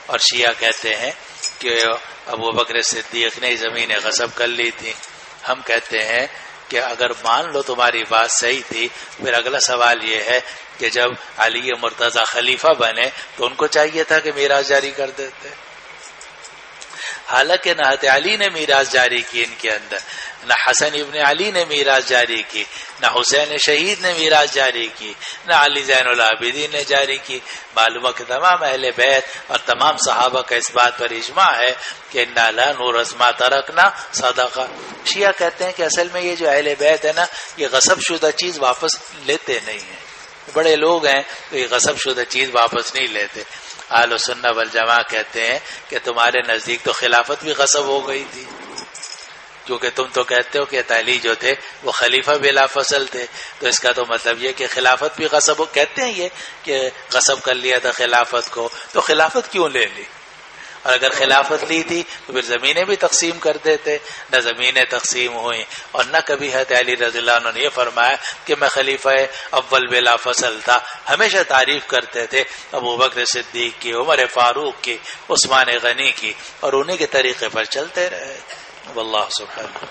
اور شیعہ کہتے ہیں کہ ابو بکر صدیق نے زمینیں غصب کر لی تھی. ہم کہتے ہیں کہ اگر مان لو تمہاری بات صحیح تھی, پھر اگلا سوال یہ ہے کہ جب علی مرتضیٰ خلیفہ بنے تو ان کو چاہیے تھا کہ میراث جاری کر دیتے. حالانکہ نہ حضرت علی نے میراث جاری کی ان کے اندر, نہ حسن ابن علی نے میراث جاری کی, نہ حسین شہید نے میراث جاری کی, نہ علی زین العابدین نے جاری کی. معلوم ہے کہ تمام اہل بیت اور تمام صحابہ کا اس بات پر اجماع ہے کہ انا لا نورث ما ترکنا صدقہ. شیعہ کہتے ہیں کہ اصل میں یہ جو اہل بیت ہے نا, یہ غصب شدہ چیز واپس لیتے نہیں ہیں. بڑے لوگ ہیں تو یہ غصب شدہ چیز واپس نہیں لیتے. اہل سنہ والجماعہ کہتے ہیں کہ تمہارے نزدیک تو خلافت بھی غصب ہو گئی تھی, کیونکہ تم تو کہتے ہو کہ علی جو تھے وہ خلیفہ بلا فصل تھے، تو اس کا تو مطلب یہ کہ خلافت بھی غصب کہتے ہیں یہ کہ غصب کر لیا تھا خلافت کو، تو خلافت کیوں لے لی؟ اور اگر خلافت لی تھی تو پھر زمینیں بھی تقسیم کر دیتے، نہ زمینیں تقسیم ہوئیں اور نہ کبھی حضرت علی رضی اللہ عنہ نے یہ فرمایا کہ میں خلیفہ اول بلا فصل تھا۔ ہمیشہ تعریف کرتے تھے ابو بکر صدیق کی، عمر فاروق کی، عثمان غنی کی، اور انہی کے طریقے پر چلتے رہے۔ واللہ سبحانہ